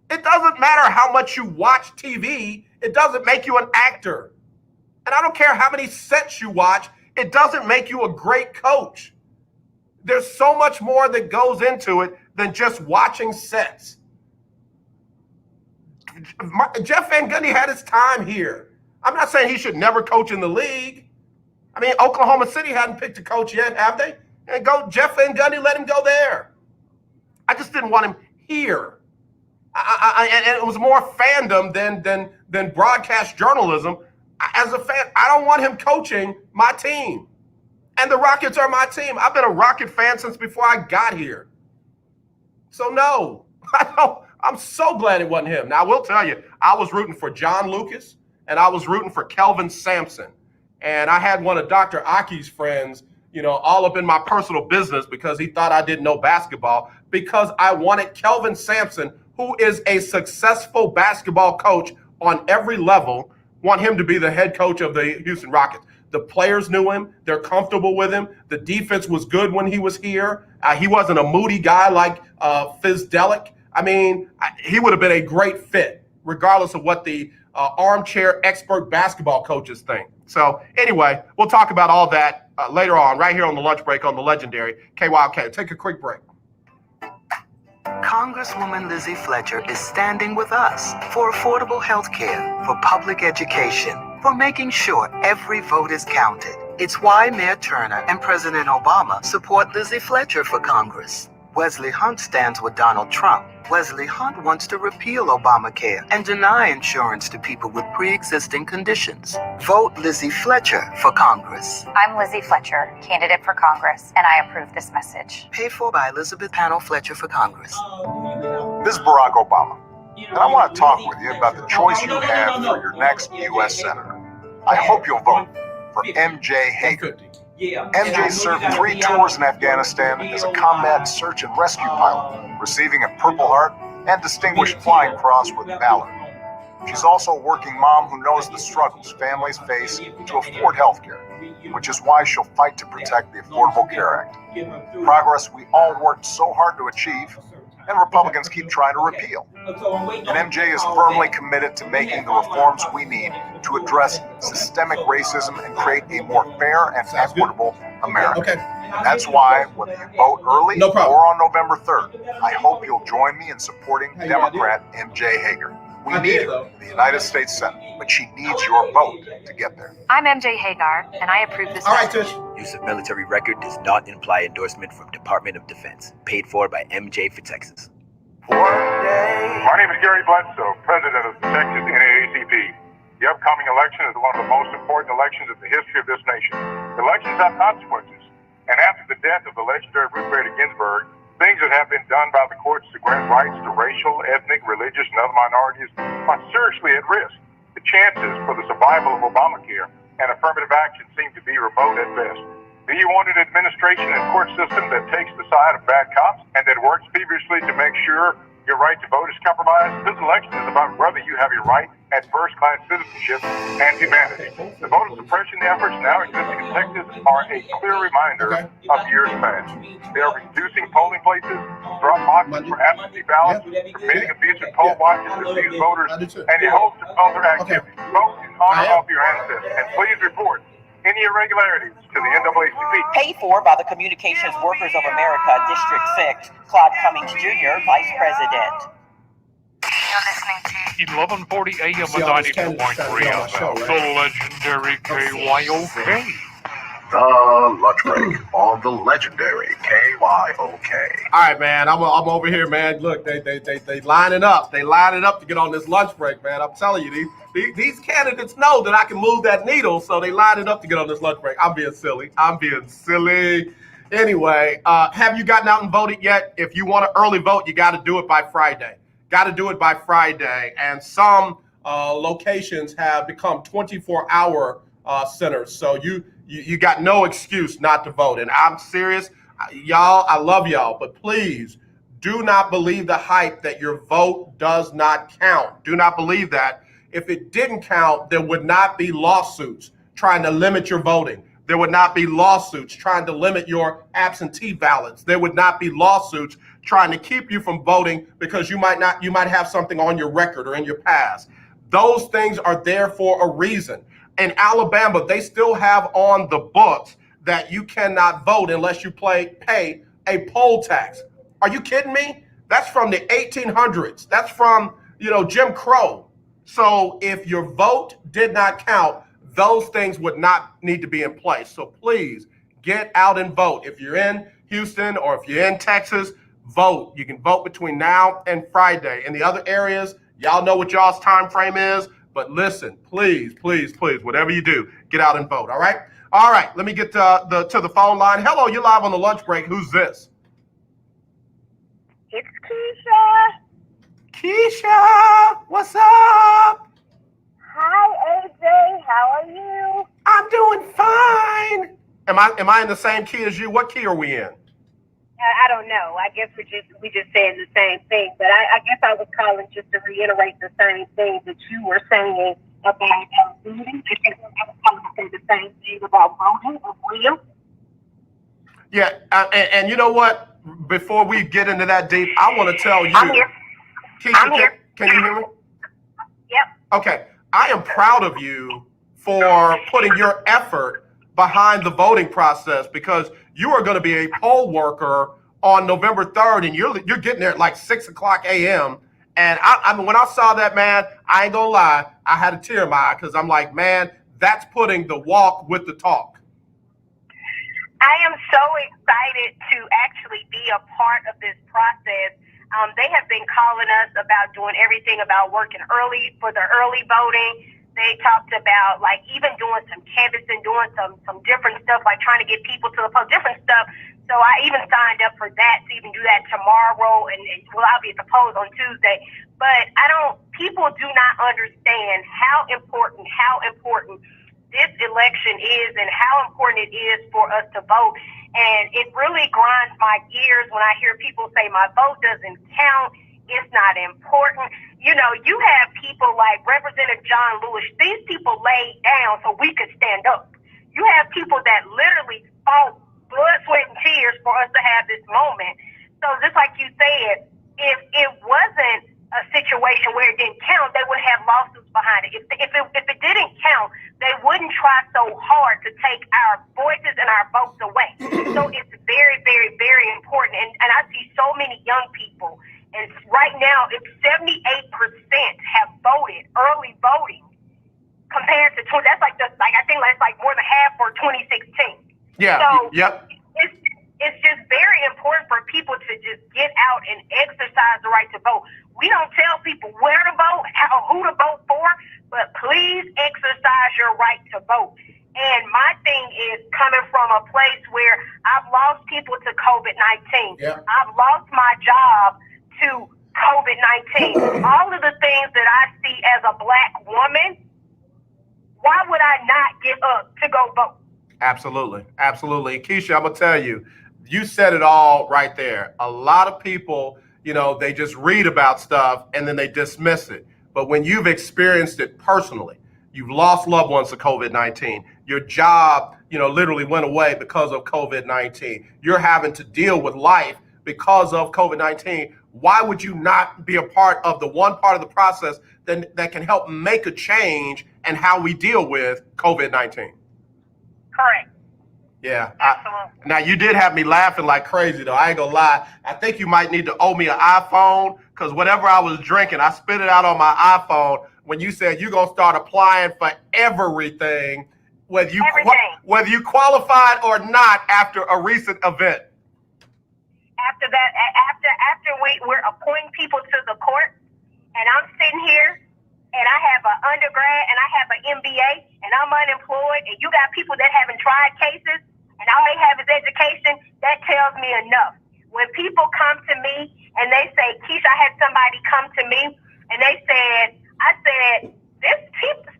C: It doesn't matter how much you watch TV. It doesn't make you an actor. And I don't care how many sets you watch. It doesn't make you a great coach. There's so much more that goes into it than just watching sets. Jeff Van Gundy had his time here. I'm not saying he should never coach in the league. I mean, Oklahoma City hadn't picked a coach yet, have they? And Jeff Van Gundy, let him go there. I just didn't want him here. And it was more fandom than broadcast journalism. As a fan, I don't want him coaching my team. And the Rockets are my team. I've been a Rocket fan since before I got here. So no, I'm so glad it wasn't him. Now, I will tell you, I was rooting for John Lucas, and I was rooting for Kelvin Sampson. And I had one of Dr. Aki's friends, all up in my personal business because he thought I didn't know basketball, because I wanted Kelvin Sampson, who is a successful basketball coach on every level, want him to be the head coach of the Houston Rockets. The players knew him. They're comfortable with him. The defense was good when he was here. He wasn't a moody guy like Fizdelic. I mean, he would have been a great fit, regardless of what the armchair expert basketball coaches think. So anyway, we'll talk about all that later on, right here on the lunch break on the legendary KYOK. Take a quick break.
D: Congresswoman Lizzie Fletcher is standing with us for affordable health care, for public education, for making sure every vote is counted. It's why Mayor Turner and President Obama support Lizzie Fletcher for Congress. Wesley Hunt stands with Donald Trump. Wesley Hunt wants to repeal Obamacare and deny insurance to people with pre-existing conditions. Vote Lizzie Fletcher for Congress.
N: I'm Lizzie Fletcher, candidate for Congress, and I approve this message.
D: Paid for by Elizabeth Panel Fletcher for Congress.
Q: This is Barack Obama, and I want to talk with you about the choice you have for your next U.S. Senator. I hope you'll vote for M.J. Hager. MJ served 3 tours in Afghanistan as a combat search and rescue pilot, receiving a Purple Heart and Distinguished Flying Cross with Valor. She's also a working mom who knows the struggles families face to afford health care, which is why she'll fight to protect the Affordable Care Act. Progress we all worked so hard to achieve, and Republicans keep trying to repeal. And MJ is firmly committed to making the reforms we need to address systemic racism and create a more fair and equitable America.
C: Okay.
Q: That's why, whether you vote early or on November 3rd, I hope you'll join me in supporting Democrat MJ Hager. We need her in the United States Senate, but she needs your vote to get there.
N: I'm MJ Hagar, and I approve this message.
M: Use of military record does not imply endorsement from Department of Defense. Paid for by MJ for Texas.
R: My name is Gary Bledsoe, president of the Texas NAACP. The upcoming election is one of the most important elections in the history of this nation. Elections have consequences, and after the death of the legendary Ruth Bader Ginsburg, things that have been done by the courts to grant rights to racial, ethnic, religious, and other minorities are seriously at risk. The chances for the survival of Obamacare and affirmative action seem to be remote at best. Do you want an administration and court system that takes the side of bad cops and that works feverishly to make sure your right to vote is compromised? This election is about whether you have a right at first-class citizenship and humanity. The voter suppression efforts now existing in Texas are a clear reminder of years past. They are reducing polling places, drop boxes for absentee ballots, permitting abusive poll watchers to seize voters, and a host of other activities. Vote in honor of your ancestors, and please report any irregularities to the NAACP.
F: Paid for by the Communications Workers of America, District 6, Claude Cummings Jr., Vice President.
L: You're listening to
H: 1140 AM and 92.3 FM, the legendary KYOK.
Q: The lunch break on the legendary KYOK.
C: All right, man. I'm over here, man. Look, they line it up. They line it up to get on this lunch break, man. I'm telling you, these candidates know that I can move that needle, so they line it up to get on this lunch break. I'm being silly. Anyway, have you gotten out and voted yet? If you want to early vote, you got to do it by Friday. And some locations have become 24-hour centers, so you got no excuse not to vote. And I'm serious, y'all. I love y'all, but please do not believe the hype that your vote does not count. Do not believe that. If it didn't count, there would not be lawsuits trying to limit your voting. There would not be lawsuits trying to limit your absentee ballots. There would not be lawsuits trying to keep you from voting because you might have something on your record or in your past. Those things are there for a reason. In Alabama, they still have on the books that you cannot vote unless you pay a poll tax. Are you kidding me? That's from the 1800s. That's from, Jim Crow. So if your vote did not count, those things would not need to be in place. So please get out and vote. If you're in Houston or if you're in Texas, vote. You can vote between now and Friday. In the other areas, y'all know what y'all's time frame is. But listen, please, please, please, whatever you do, get out and vote. All right. All right. Let me get to the phone line. Hello, you're live on the lunch break. Who's this?
J: It's Keisha.
C: Keisha, what's up?
J: Hi, AJ. How are you?
C: I'm doing fine. Am I in the same key as you? What key are we in?
J: I don't know. I guess we just saying the same thing. But I guess I was calling just to reiterate the same thing that you were saying about voting. I think I was calling to say the same thing about voting as well.
C: Yeah, and you know what? Before we get into that deep, I want to tell you.
J: I'm here.
C: Keisha,
J: I'm here.
C: Can you hear me?
J: Yep.
C: Okay. I am proud of you for putting your effort behind the voting process because you are going to be a poll worker on November 3rd, and you're getting there at like 6:00 a.m. And I mean, when I saw that, man, I ain't gonna lie, I had a tear in my eye because I'm like, man, that's putting the walk with the talk.
J: I am so excited to actually be a part of this process. They have been calling us about doing everything about working early for the early voting. They talked about like even doing some canvassing, doing some different stuff, like trying to get people to the post, different stuff. So I even signed up for that to even do that tomorrow, and well, I'll be at the polls on Tuesday. But people do not understand how important this election is and how important it is for us to vote. And it really grinds my gears when I hear people say my vote doesn't count. It's not important. You have people like Representative John Lewis. These people laid down so we could stand up. You have people that literally fought blood, sweat, and tears for us to have this moment. So just like you said, if it wasn't a situation where it didn't count, they would have lawsuits behind it. If it didn't count, they wouldn't try so hard to take our voices and our votes away. So it's very, very, very important. And I see so many young people. And right now, if 78% have voted, early voting, compared to 20, I think that's like more than half for 2016.
C: Yeah.
J: So
C: yep.
J: It's just very important for people to just get out and exercise the right to vote. We don't tell people where to vote, who to vote for, but please exercise your right to vote. And my thing is coming from a place where I've lost people to COVID-19.
C: Yep.
J: I've lost my job to COVID-19. All of the things that I see as a Black woman, why would I not get up to go vote?
C: Absolutely. Absolutely. Keisha, I'm going to tell you, you said it all right there. A lot of people, they just read about stuff and then they dismiss it. But when you've experienced it personally, you've lost loved ones to COVID-19. Your job, literally went away because of COVID-19. You're having to deal with life because of COVID-19. Why would you not be a part of the one part of the process that can help make a change in how we deal with COVID-19?
J: Correct.
C: Yeah. Now, you did have me laughing like crazy, though. I ain't gonna lie. I think you might need to owe me an iPhone because whatever I was drinking, I spit it out on my iPhone when you said you're gonna start applying for everything, whether you qualified or not after a recent event.
J: After that, after we're appointing people to the court, and I'm sitting here, and I have an undergrad, and I have an MBA, and I'm unemployed, and you got people that haven't tried cases, and all they have is education, that tells me enough. When people come to me, and they say, Keisha, I had somebody come to me, and I said,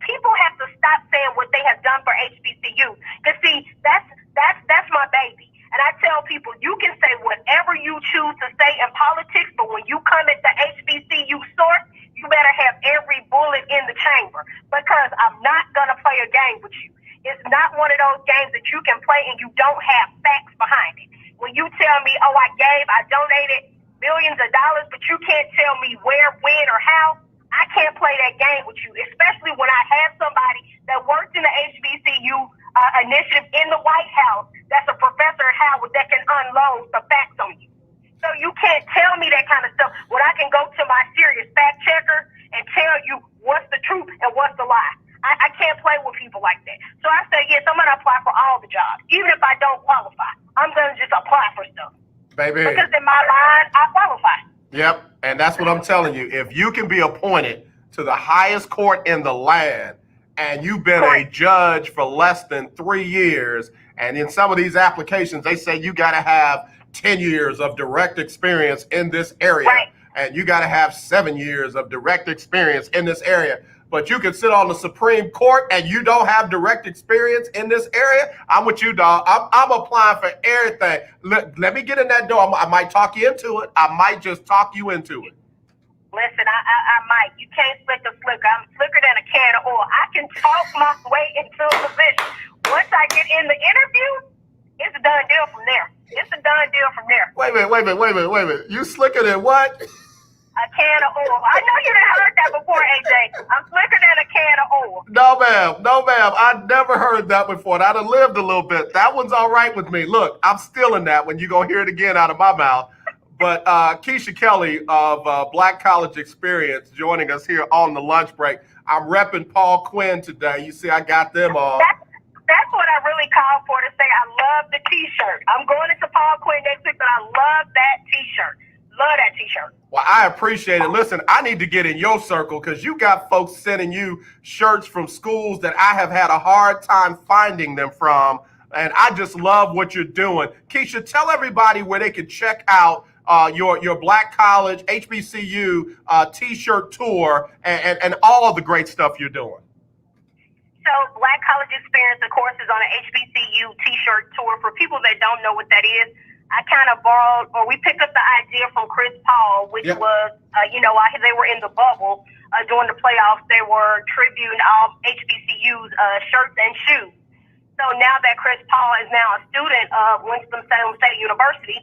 J: people have to stop saying what they have done for HBCU. Because see, that's my baby. And I tell people, you can say whatever you choose to say in politics, but when you come at the HBCU source, you better have every bullet in the chamber, because I'm not going to play a game with you. It's not one of those games that you can play and you don't have facts behind it. When you tell me, oh, I donated
S: millions of dollars, but you can't tell me where, when, or how. I can't play that game with you, especially when I have somebody that works in the HBCU initiative in the White House that's a professor at Howard that can unload the facts on you. So you can't tell me that kind of stuff when I can go to my serious fact checker and tell you what's the truth and what's the lie. I can't play with people like that. So I say, yes, I'm going to apply for all the jobs. Even if I don't qualify, I'm going to just apply for stuff.
C: Baby.
S: Because in my line, I qualify.
C: Yep, and that's what I'm telling you. If you can be appointed to the highest court in the land and you've been a judge for less than 3 years, and in some of these applications, they say you got to have 10 years of direct experience in this area, and you got to have 7 years of direct experience in this area. But you can sit on the Supreme Court and you don't have direct experience in this area. I'm with you, dog. I'm applying for everything. Let me get in that door. I might talk you into it. I might just talk you into it.
S: Listen, I might. You can't slick a slicker. I'm slicker than a can of oil. I can talk my way into a position. Once I get in the interview, it's a done deal from there. It's a done deal from there.
C: Wait a minute. You slicker than what?
S: A can of oil. I know you done heard that before, AJ. I'm slicker than a can of oil.
C: No, ma'am. I never heard that before. And I'd have lived a little bit. That one's all right with me. Look, I'm stealing that when you're going to hear it again out of my mouth. But Keisha Kelly of Black College Experience joining us here on the lunch break. I'm repping Paul Quinn today. You see, I got them all.
S: That's what I really called for, to say I love the T-shirt. I'm going into Paul Quinn next week, but I love that T-shirt. Love that T-shirt.
C: Well, I appreciate it. Listen, I need to get in your circle because you got folks sending you shirts from schools that I have had a hard time finding them from. And I just love what you're doing. Keisha, tell everybody where they can check out your Black College HBCU T-shirt tour and all of the great stuff you're doing.
S: So Black College Experience, of course, is on an HBCU T-shirt tour. For people that don't know what that is, I kind of borrowed, or we picked up the idea from Chris Paul, which was, while they were in the bubble during the playoffs, they were tributing all HBCU's shirts and shoes. So now that Chris Paul is now a student of Winston-Salem State University,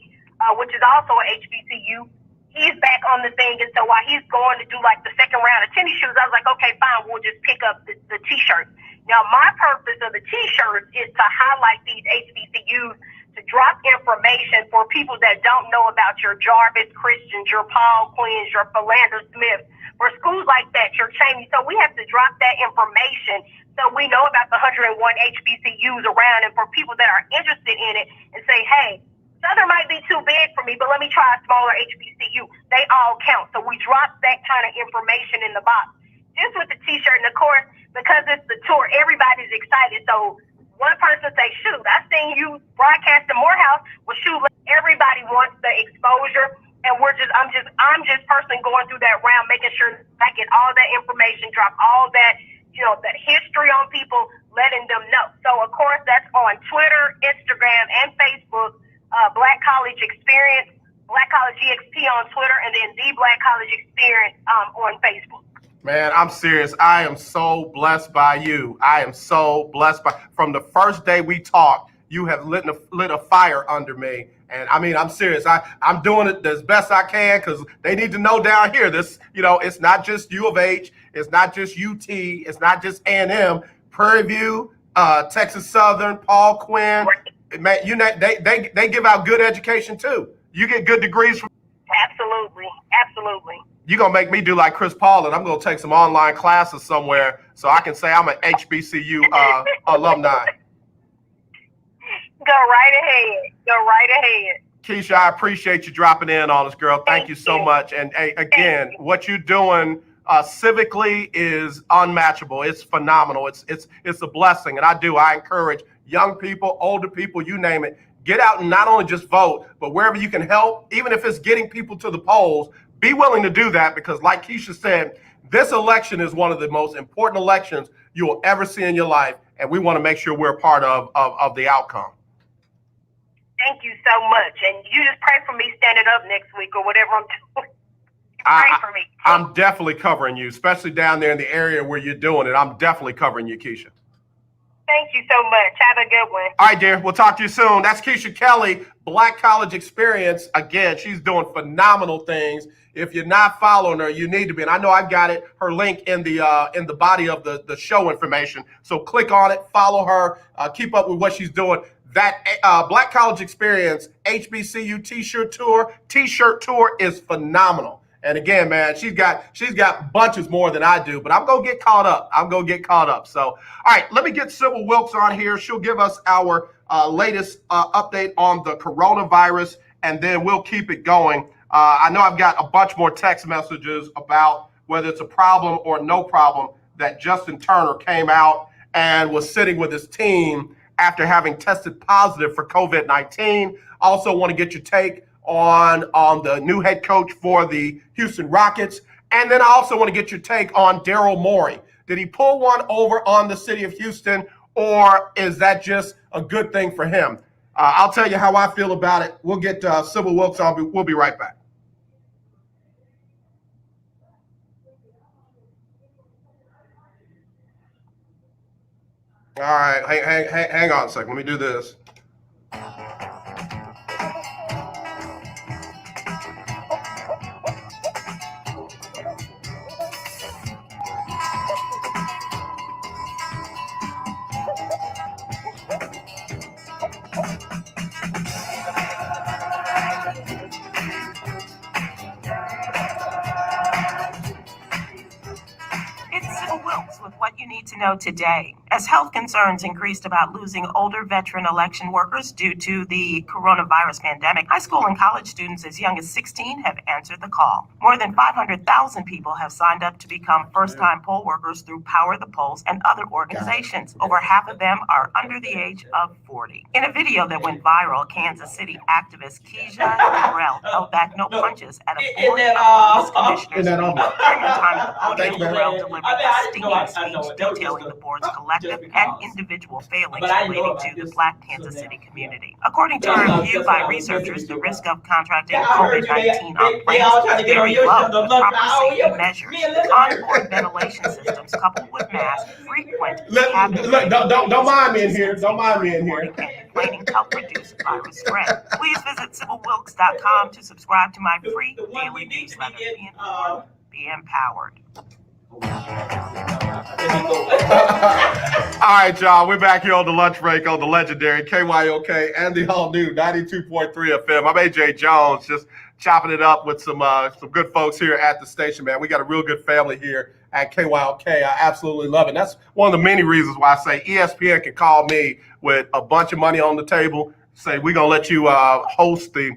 S: which is also an HBCU, he's back on the thing. And so while he's going to do like the second round of tennis shoes, I was like, okay, fine, we'll just pick up the T-shirts. Now, my purpose of the T-shirts is to highlight these HBCUs, to drop information for people that don't know about your Jarvis Christians, your Paul Quinns, your Philander Smiths, for schools like that, your Cheney. So we have to drop that information so we know about the 101 HBCUs around, and for people that are interested in it and say, hey, Southern might be too big for me, but let me try a smaller HBCU. They all count. So we drop that kind of information in the box. Just with the T-shirt, and of course, because it's the tour, everybody's excited. So one person say, shoot, I seen you broadcast in Morehouse. Well, shoot, everybody wants the exposure. And I'm just personally going through that round, making sure I get all that information, drop all that, that history on people, letting them know. So, of course, that's on Twitter, Instagram, and Facebook, Black College Experience, Black College EXP on Twitter, and then the Black College Experience on Facebook.
C: Man, I'm serious. I am so blessed by you. I am so blessed from the first day we talked, you have lit a fire under me. And I mean, I'm serious. I'm doing it as best I can because they need to know down here this, it's not just U of H. It's not just UT. It's not just A&M. Prairie View, Texas Southern, Paul Quinn. Man, they give out good education too. You get good degrees from.
S: Absolutely.
C: You're going to make me do like Chris Paul, and I'm going to take some online classes somewhere so I can say I'm an HBCU alumni.
S: Go right ahead.
C: Keisha, I appreciate you dropping in on us, girl. Thank you so much. And again, what you're doing civically is unmatchable. It's phenomenal. It's a blessing. And I encourage young people, older people, you name it, get out and not only just vote, but wherever you can help, even if it's getting people to the polls, be willing to do that because like Keisha said, this election is one of the most important elections you will ever see in your life. And we want to make sure we're a part of the outcome.
S: Thank you so much. And you just pray for me standing up next week or whatever I'm doing. Pray for me.
C: I'm definitely covering you, especially down there in the area where you're doing it. I'm definitely covering you, Keisha.
S: Thank you so much. Have a good one.
C: All right, dear. We'll talk to you soon. That's Keisha Kelly, Black College Experience. Again, she's doing phenomenal things. If you're not following her, you need to be. And I know I've got her link in the body of the show information. So click on it, follow her, keep up with what she's doing. That Black College Experience HBCU T-shirt tour is phenomenal. And again, man, she's got bunches more than I do, but I'm gonna get caught up. So, all right, let me get Sybil Wilkes on here. She'll give us our latest update on the coronavirus, and then we'll keep it going. I know I've got a bunch more text messages about whether it's a problem or no problem that Justin Turner came out and was sitting with his team after having tested positive for COVID-19. Also want to get your take on the new head coach for the Houston Rockets. And then I also want to get your take on Daryl Morey. Did he pull one over on the city of Houston, or is that just a good thing for him? I'll tell you how I feel about it. We'll get Sybil Wilkes on. We'll be right back. All right, hang on a second. Let me do this.
T: What you need to know today. As health concerns increased about losing older veteran election workers due to the coronavirus pandemic, high school and college students as young as 16 have answered the call. More than 500,000 people have signed up to become first-time poll workers through Power the Polls and other organizations. Over half of them are under the age of 40. In a video that went viral, Kansas City activist Keisha Burrell held back no punches at a board of police commissioners meeting. During her time at the podium, Burrell delivered a stinging speech detailing the board's collective and individual failings relating to the Black Kansas City community. According to a review by researchers, the risk of contracting COVID-19 on planes is very low with proper safety measures. On-board ventilation systems coupled with masks, frequent
C: don't mind me in here. Don't mind me in here.
T: And complaining help reduce virus spread. Please visit SybilWilkes.com to subscribe to my free daily newsletter. Be informed, be empowered.
C: All right, y'all. We're back here on the lunch break on the legendary KYOK and the all-new 92.3 FM. I'm AJ Jones, just chopping it up with some good folks here at the station, man. We got a real good family here at KYOK. I absolutely love it. And that's one of the many reasons why I say ESPN can call me with a bunch of money on the table, say we're gonna let you host the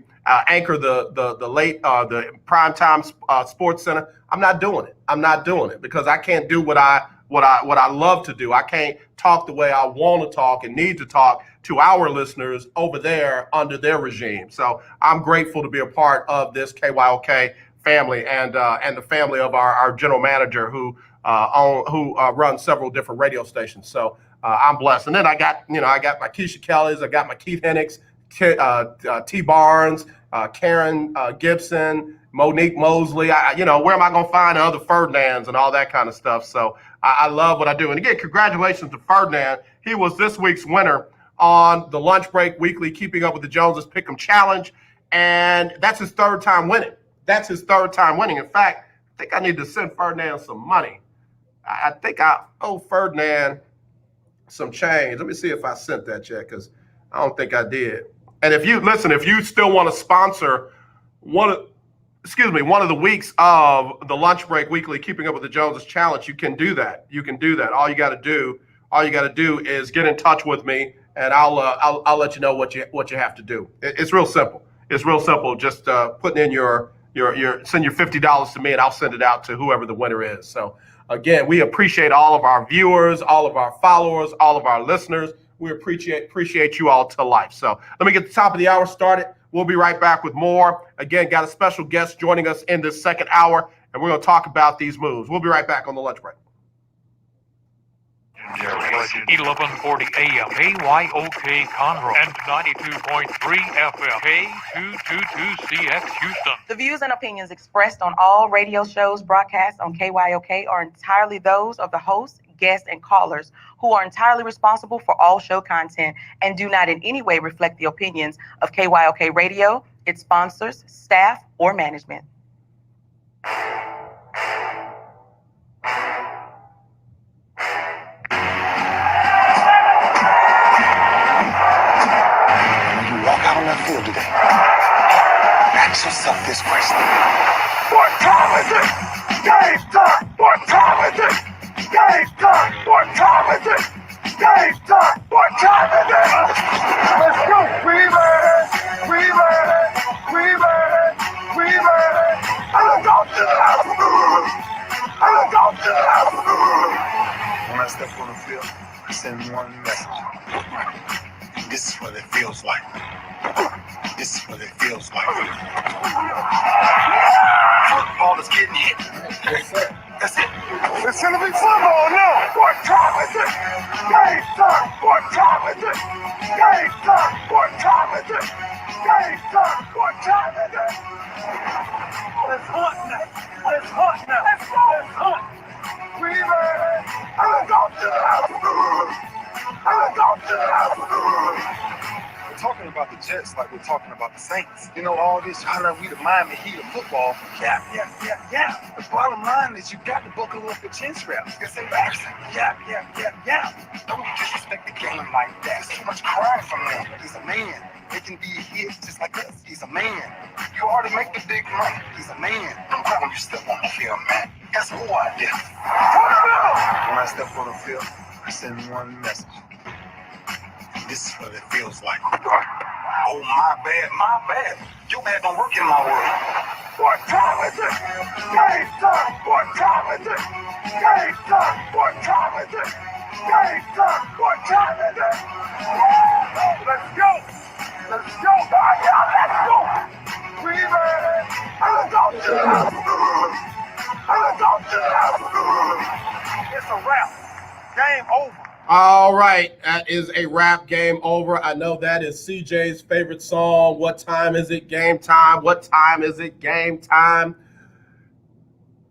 C: anchor the late the primetime sports center. I'm not doing it because I can't do what I love to do. I can't talk the way I want to talk and need to talk to our listeners over there under their regime. So I'm grateful to be a part of this KYOK family and the family of our general manager who runs several different radio stations. So I'm blessed. And then I got my Keisha Kellys, I got my Keith Hennix, T Barnes, Karen Gibson, Monique Mosley. Where am I going to find other Ferdinands and all that kind of stuff? So I love what I do. And again, congratulations to Ferdinand. He was this week's winner on the Lunch Break Weekly Keeping Up with the Joneses Pick'em Challenge. And that's his third time winning. In fact, I think I need to send Ferdinand some money. I think I owe Ferdinand some change. Let me see if I sent that yet, because I don't think I did. And if you still want to sponsor one of the weeks of the Lunch Break Weekly Keeping Up with the Joneses Challenge, you can do that. All you got to do is get in touch with me, and I'll let you know what you have to do. It's real simple. Just putting in send your $50 to me, and I'll send it out to whoever the winner is. So again, we appreciate all of our viewers, all of our followers, all of our listeners. We appreciate you all to life. So let me get the top of the hour started. We'll be right back with more. Again, got a special guest joining us in this second hour, and we're going to talk about these moves. We'll be right back on the lunch break.
H: 1140 AM KYOK Conroe and 92.3 FM K222CX Houston.
A: The views and opinions expressed on all radio shows broadcast on KYOK are entirely those of the host, guests, and callers who are entirely responsible for all show content and do not in any way reflect the opinions of KYOK Radio, its sponsors, staff, or management.
Q: Walk out on that field today. Ask yourself this question. What time is it? Game time! What time is it? Game time! What time is it? Game time! What time is it? Let's go! We ready! We ready! We ready! We ready! Let's go to the house! Let's go to the house! When I step on the field, I send one message. This is what it feels like. This is what it feels like. Football is getting hit. That's it. It's gonna be football now. What time is it? Game time. What time is it? Game time. What time is it? Game time. What time is it? Let's hunt now. Let's hunt now. Let's go. Let's hunt. We ready? Let's go to the house. Let's go to the house. Talking about the Jets like we're talking about the Saints. You know, all this, we the Miami Heat of football. Yeah. The bottom line is you got to buckle up your chin straps. It's embarrassing. Yeah. Don't disrespect the game like that. There's too much crying from him. He's a man. They can be a hit just like us. He's a man. You already make the big money. He's a man. I'm glad when you step on the field, man. That's who I did. When I step on the field, I send one message. This is what it feels like. Oh, my bad. Your bad don't work in my world. What time is it? Game time. What time is it? Game time. What time is it? Game time. What time is it? Let's go. Let's go. Let's go. We ready? Let's go to the house. Let's go to the house. It's a wrap. Game over.
C: All right, that is a wrap. Game over. I know that is CJ's favorite song. What time is it? Game time. What time is it? Game time.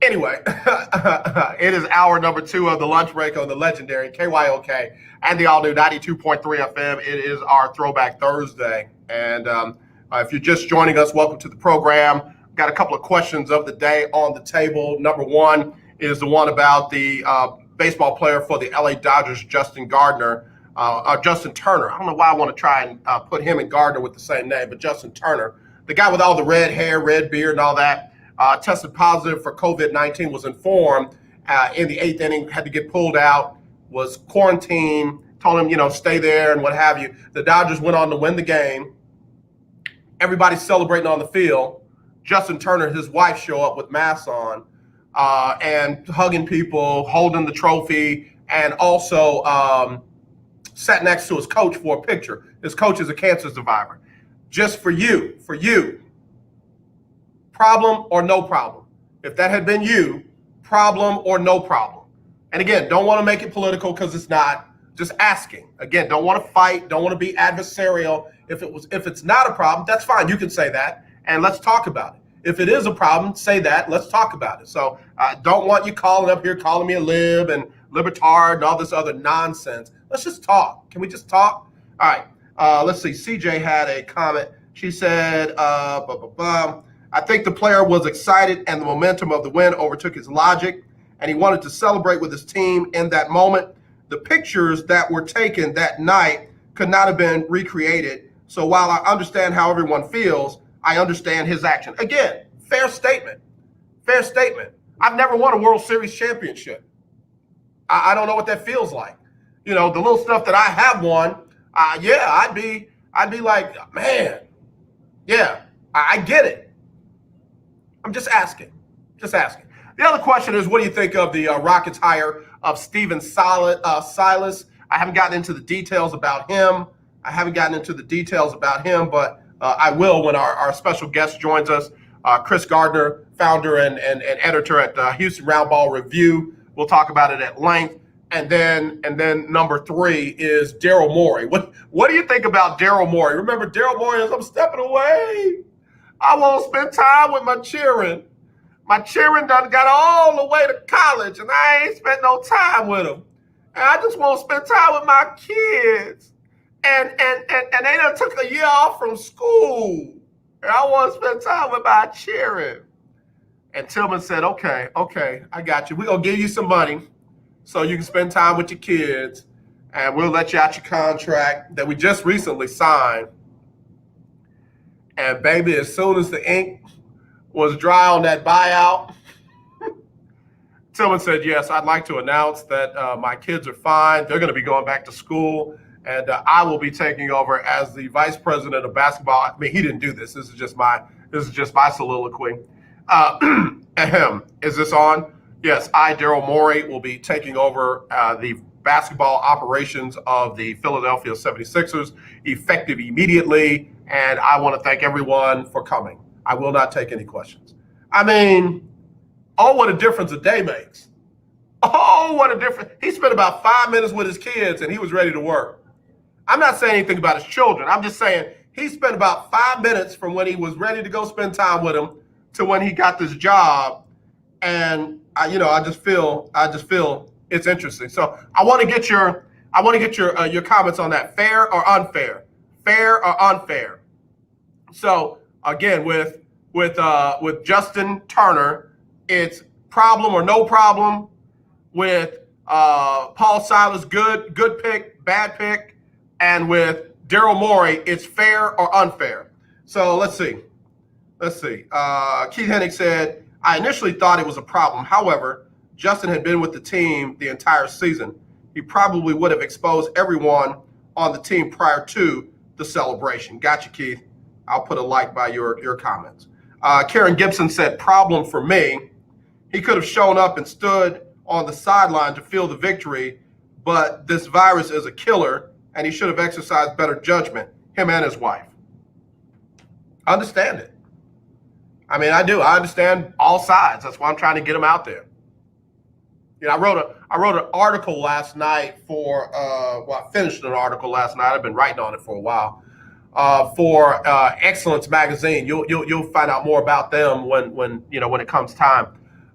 C: Anyway, it is hour number 2 of the lunch break on the legendary KYOK and the all-new 92.3 FM. It is our Throwback Thursday. And if you're just joining us, welcome to the program. We've got a couple of questions of the day on the table. Number one is the one about the baseball player for the LA Dodgers, Justin Turner. I don't know why I want to try and put him and Gardner with the same name, but Justin Turner, the guy with all the red hair, red beard and all that, tested positive for COVID-19, was informed in the 8th inning, had to get pulled out, was quarantined, told him, stay there and what have you. The Dodgers went on to win the game. Everybody's celebrating on the field. Justin Turner and his wife show up with masks on. And hugging people, holding the trophy, and also sat next to his coach for a picture. His coach is a cancer survivor. Just for you, problem or no problem? If that had been you, problem or no problem? And again, don't want to make it political because it's not. Just asking. Again, don't want to fight, don't want to be adversarial. If it's not a problem, that's fine. You can say that, and let's talk about it. If it is a problem, say that. Let's talk about it. So I don't want you calling up here, calling me a lib and libertard and all this other nonsense. Let's just talk. Can we just talk? All right. Let's see. CJ had a comment. She said, I think the player was excited and the momentum of the win overtook his logic, and he wanted to celebrate with his team in that moment. The pictures that were taken that night could not have been recreated. So while I understand how everyone feels, I understand his action. Again, fair statement. I've never won a World Series championship. I don't know what that feels like. The little stuff that I have won, I'd be like, man, yeah, I get it. I'm just asking. The other question is, what do you think of the Rockets hire of Stephen Silas? I haven't gotten into the details about him. But I will when our special guest joins us, Kris Gardner, founder and editor at Houston Roundball Review. We'll talk about it at length. And then number 3 is Daryl Morey. What do you think about Daryl Morey? Remember, Daryl Morey is, I'm stepping away. I won't spend time with my children. My children done got all the way to college, and I ain't spent no time with them. and I just want to spend time with my kids. And they done took a year off from school. And I want to spend time with my children. And Tillman said, okay, I got you. We're going to give you some money so you can spend time with your kids. And we'll let you out your contract that we just recently signed. And baby, as soon as the ink was dry on that buyout, Tillman said, yes, I'd like to announce that my kids are fine. They're going to be going back to school. And I will be taking over as the vice president of basketball. I mean, he didn't do this. This is just my soliloquy. Is this on? Yes, I, Daryl Morey, will be taking over the basketball operations of the Philadelphia 76ers effective immediately. And I want to thank everyone for coming. I will not take any questions. I mean, oh, what a difference a day makes. Oh, what a difference. He spent about 5 minutes with his kids and he was ready to work. I'm not saying anything about his children. I'm just saying he spent about 5 minutes from when he was ready to go spend time with them to when he got this job. And I just feel it's interesting. So I want to get your comments on that. Fair or unfair? Fair or unfair? So again, with Justin Turner, it's problem or no problem. With Paul Silas, good pick, bad pick. And with Daryl Morey, it's fair or unfair. So let's see. Keith Hennig said, I initially thought it was a problem. However, Justin had been with the team the entire season. He probably would have exposed everyone on the team prior to the celebration. Gotcha, Keith. I'll put a like by your comments. Karen Gibson said, problem for me. He could have shown up and stood on the sideline to feel the victory, but this virus is a killer, and he should have exercised better judgment, him and his wife. I understand it. I mean, I do. I understand all sides. That's why I'm trying to get them out there. I wrote an article last night I finished an article last night. I've been writing on it for a while. For Excellence Magazine. You'll find out more about them when it comes time.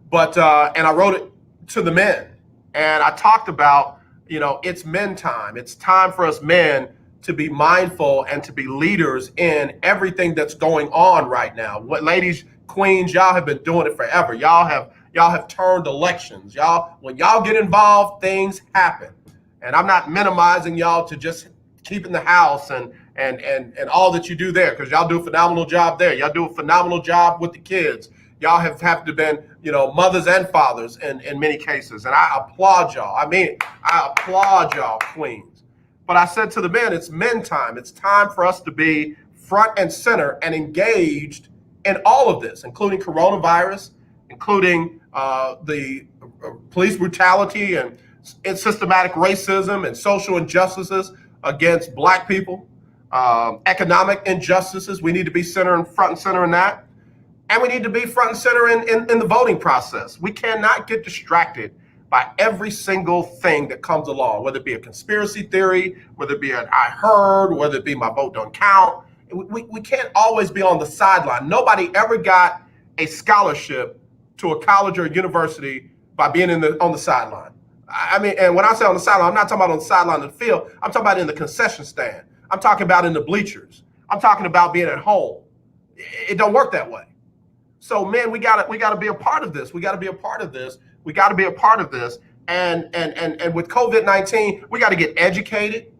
C: But and I wrote it to the men, and I talked about it's men time. It's time for us men to be mindful and to be leaders in everything that's going on right now. What, ladies, queens, y'all have been doing it forever. Y'all have turned elections. When y'all get involved, things happen. And I'm not minimizing y'all to just keep in the house and all that you do there, because y'all do a phenomenal job there. Y'all do a phenomenal job with the kids. Y'all have to been, mothers and fathers in many cases. And I applaud y'all. I mean, I applaud y'all, queens. But I said to the men, it's men time. It's time for us to be front and center and engaged in all of this, including coronavirus, including the police brutality and systematic racism and social injustices against Black people, economic injustices. We need to be front and center in that. And we need to be front and center in the voting process. We cannot get distracted by every single thing that comes along, whether it be a conspiracy theory, whether it be an I heard, whether it be my vote don't count. We can't always be on the sideline. Nobody ever got a scholarship to a college or a university by being on the sideline. I mean, and when I say on the sideline, I'm not talking about on the sideline of the field. I'm talking about in the concession stand. I'm talking about in the bleachers. I'm talking about being at home. It don't work that way. So, man, we gotta be a part of this. We gotta be a part of this. We gotta be a part of this. And with COVID-19, we gotta get educated.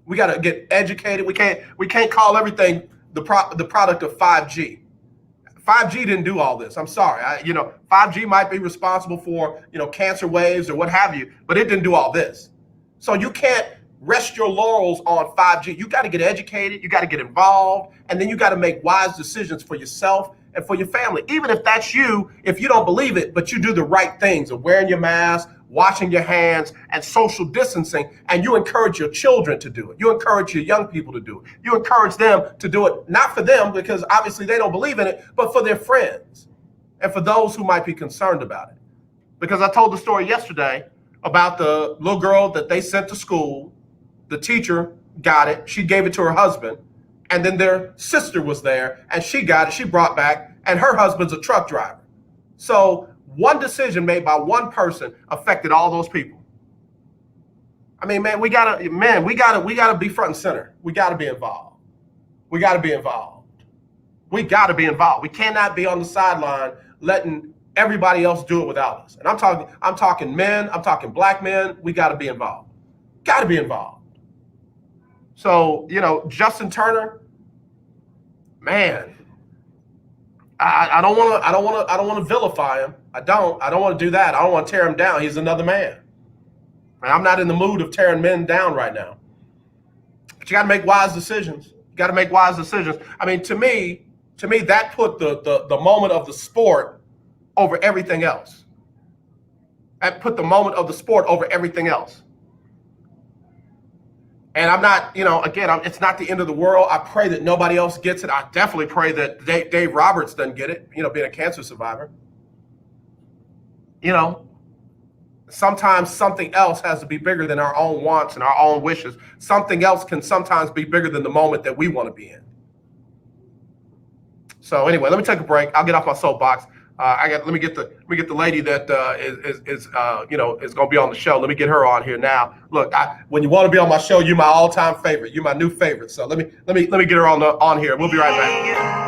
C: We gotta get educated. We can't call everything the product of 5G. 5G didn't do all this. I'm sorry. 5G might be responsible for cancer waves or what have you, but it didn't do all this. So you can't rest your laurels on 5G. You got to get educated. You got to get involved, and then you got to make wise decisions for yourself and for your family. Even if that's you, if you don't believe it, but you do the right things of wearing your mask, washing your hands, and social distancing, and you encourage your children to do it. You encourage your young people to do it. You encourage them to do it, not for them, because obviously they don't believe in it, but for their friends and for those who might be concerned about it. Because I told the story yesterday about the little girl that they sent to school. The teacher got it. She gave it to her husband. And then their sister was there, and she got it. She brought back, and her husband's a truck driver. So one decision made by one person affected all those people. I mean, man, we gotta be front and center. We gotta be involved. We gotta be involved. We gotta be involved. We cannot be on the sideline letting everybody else do it without us. And I'm talking men, I'm talking black men. We gotta be involved. Gotta be involved. So, Justin Turner, man, I don't want to vilify him. I don't want to do that. I don't want to tear him down. He's another man. And I'm not in the mood of tearing men down right now. But you got to make wise decisions. You got to make wise decisions. I mean, to me, that put the moment of the sport over everything else. That put the moment of the sport over everything else. And I'm not, again, it's not the end of the world. I pray that nobody else gets it. I definitely pray that Dave Roberts doesn't get it, being a cancer survivor. Sometimes something else has to be bigger than our own wants and our own wishes. Something else can sometimes be bigger than the moment that we want to be in. So anyway, let me take a break. I'll get off my soapbox. Let me get the lady that is going to be on the show. Let me get her on here now. Look, when you want to be on my show, you're my all-time favorite. You're my new favorite. So let me get her on here. We'll be right back.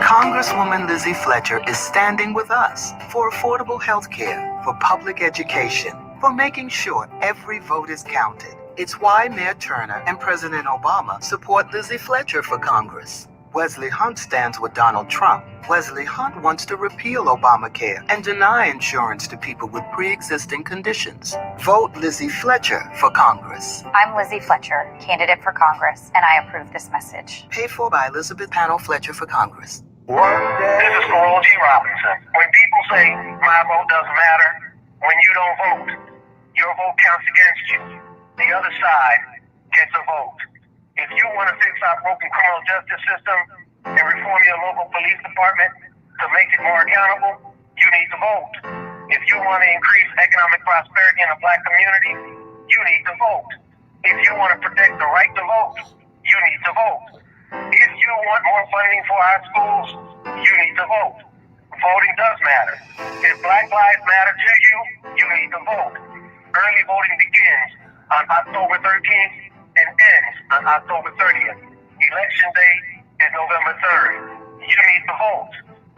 D: Congresswoman Lizzie Fletcher is standing with us for affordable health care, for public education, for making sure every vote is counted. It's why Mayor Turner and President Obama support Lizzie Fletcher for Congress. Wesley Hunt stands with Donald Trump. Wesley Hunt wants to repeal Obamacare and deny insurance to people with pre-existing conditions. Vote Lizzie Fletcher for Congress.
U: I'm Lizzie Fletcher, candidate for Congress, and I approve this message.
D: Paid for by Elizabeth Panel Fletcher for Congress.
V: This is Carl G. Robinson. When people say my vote doesn't matter, when you don't vote, your vote counts against you. The other side gets a vote. If you want to fix our broken criminal justice system and reform your local police department to make it more accountable, you need to vote. If you want to increase economic prosperity in the black community, you need to vote. If you want to protect the right to vote, you need to vote. If you want more funding for our schools, you need to vote. Voting does matter. If Black Lives Matter to you, you need to vote. Early voting begins on October 13th and ends on October 30th. Election day is November 3rd. You need to vote.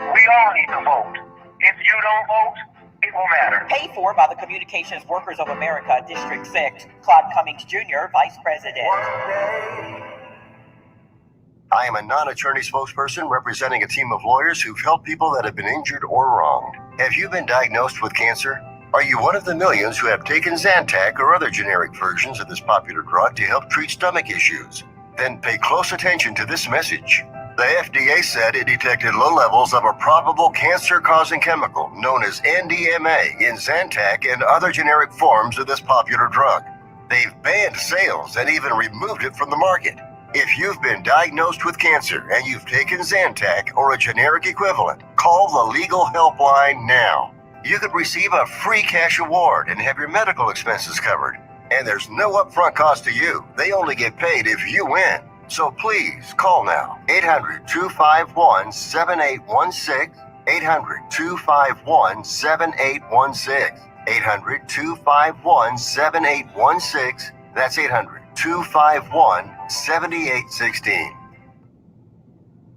V: We all need to vote. If you don't vote, it will matter.
F: Paid for by the Communications Workers of America, District 6, Claude Cummings Jr., Vice President.
G: I am a non-attorney spokesperson representing a team of lawyers who've helped people that have been injured or wronged. Have you been diagnosed with cancer? Are you one of the millions who have taken Zantac or other generic versions of this popular drug to help treat stomach issues? Then pay close attention to this message. The FDA said it detected low levels of a probable cancer-causing chemical known as NDMA in Zantac and other generic forms of this popular drug. They've banned sales and even removed it from the market. If you've been diagnosed with cancer and you've taken Zantac or a generic equivalent, call the legal helpline now. You could receive a free cash award and have your medical expenses covered. And there's no upfront cost to you. They only get paid if you win. So please call now. 800-251-7816. 800-251-7816. 800-251-7816. That's 800-251-7816.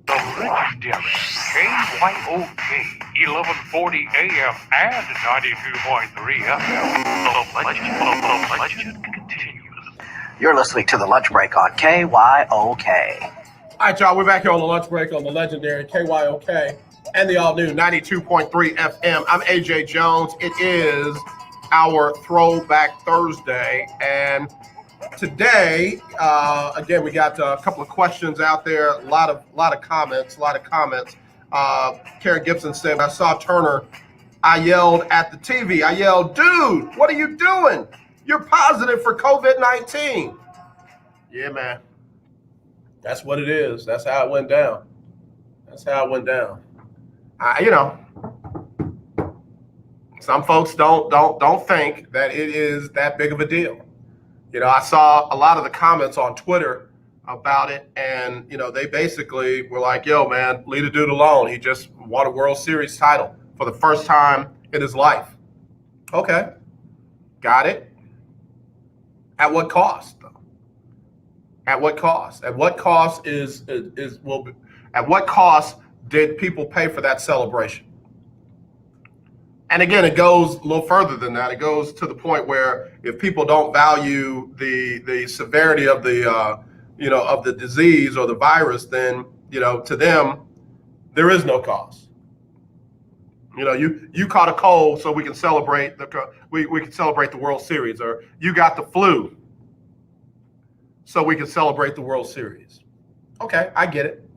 H: The legendary KYOK 1140 AM and 92.3 FM. The legend continues.
B: You're listening to The Lunch Break on KYOK.
C: All right, y'all, we're back here on the lunch break on the legendary KYOK and the all-new 92.3 FM. I'm AJ Jones. It is our Throwback Thursday, and today, again, we got a couple of questions out there, a lot of comments. Karen Gibson said, I saw Turner, I yelled at the TV. I yelled, dude, what are you doing? You're positive for COVID-19. Yeah, man. That's what it is. That's how it went down. Some folks don't think that it is that big of a deal. I saw a lot of the comments on Twitter about it, and, they basically were like, yo, man, leave the dude alone. He just won a World Series title for the first time in his life. Okay. Got it. At what cost, though? At what cost? At what cost at what cost did people pay for that celebration? And again, it goes a little further than that. It goes to the point where if people don't value the severity of the of the disease or the virus, then to them there is no cost. You caught a cold, so we can celebrate we can celebrate the World Series, or you got the flu, so we can celebrate the World Series. Okay, I get it.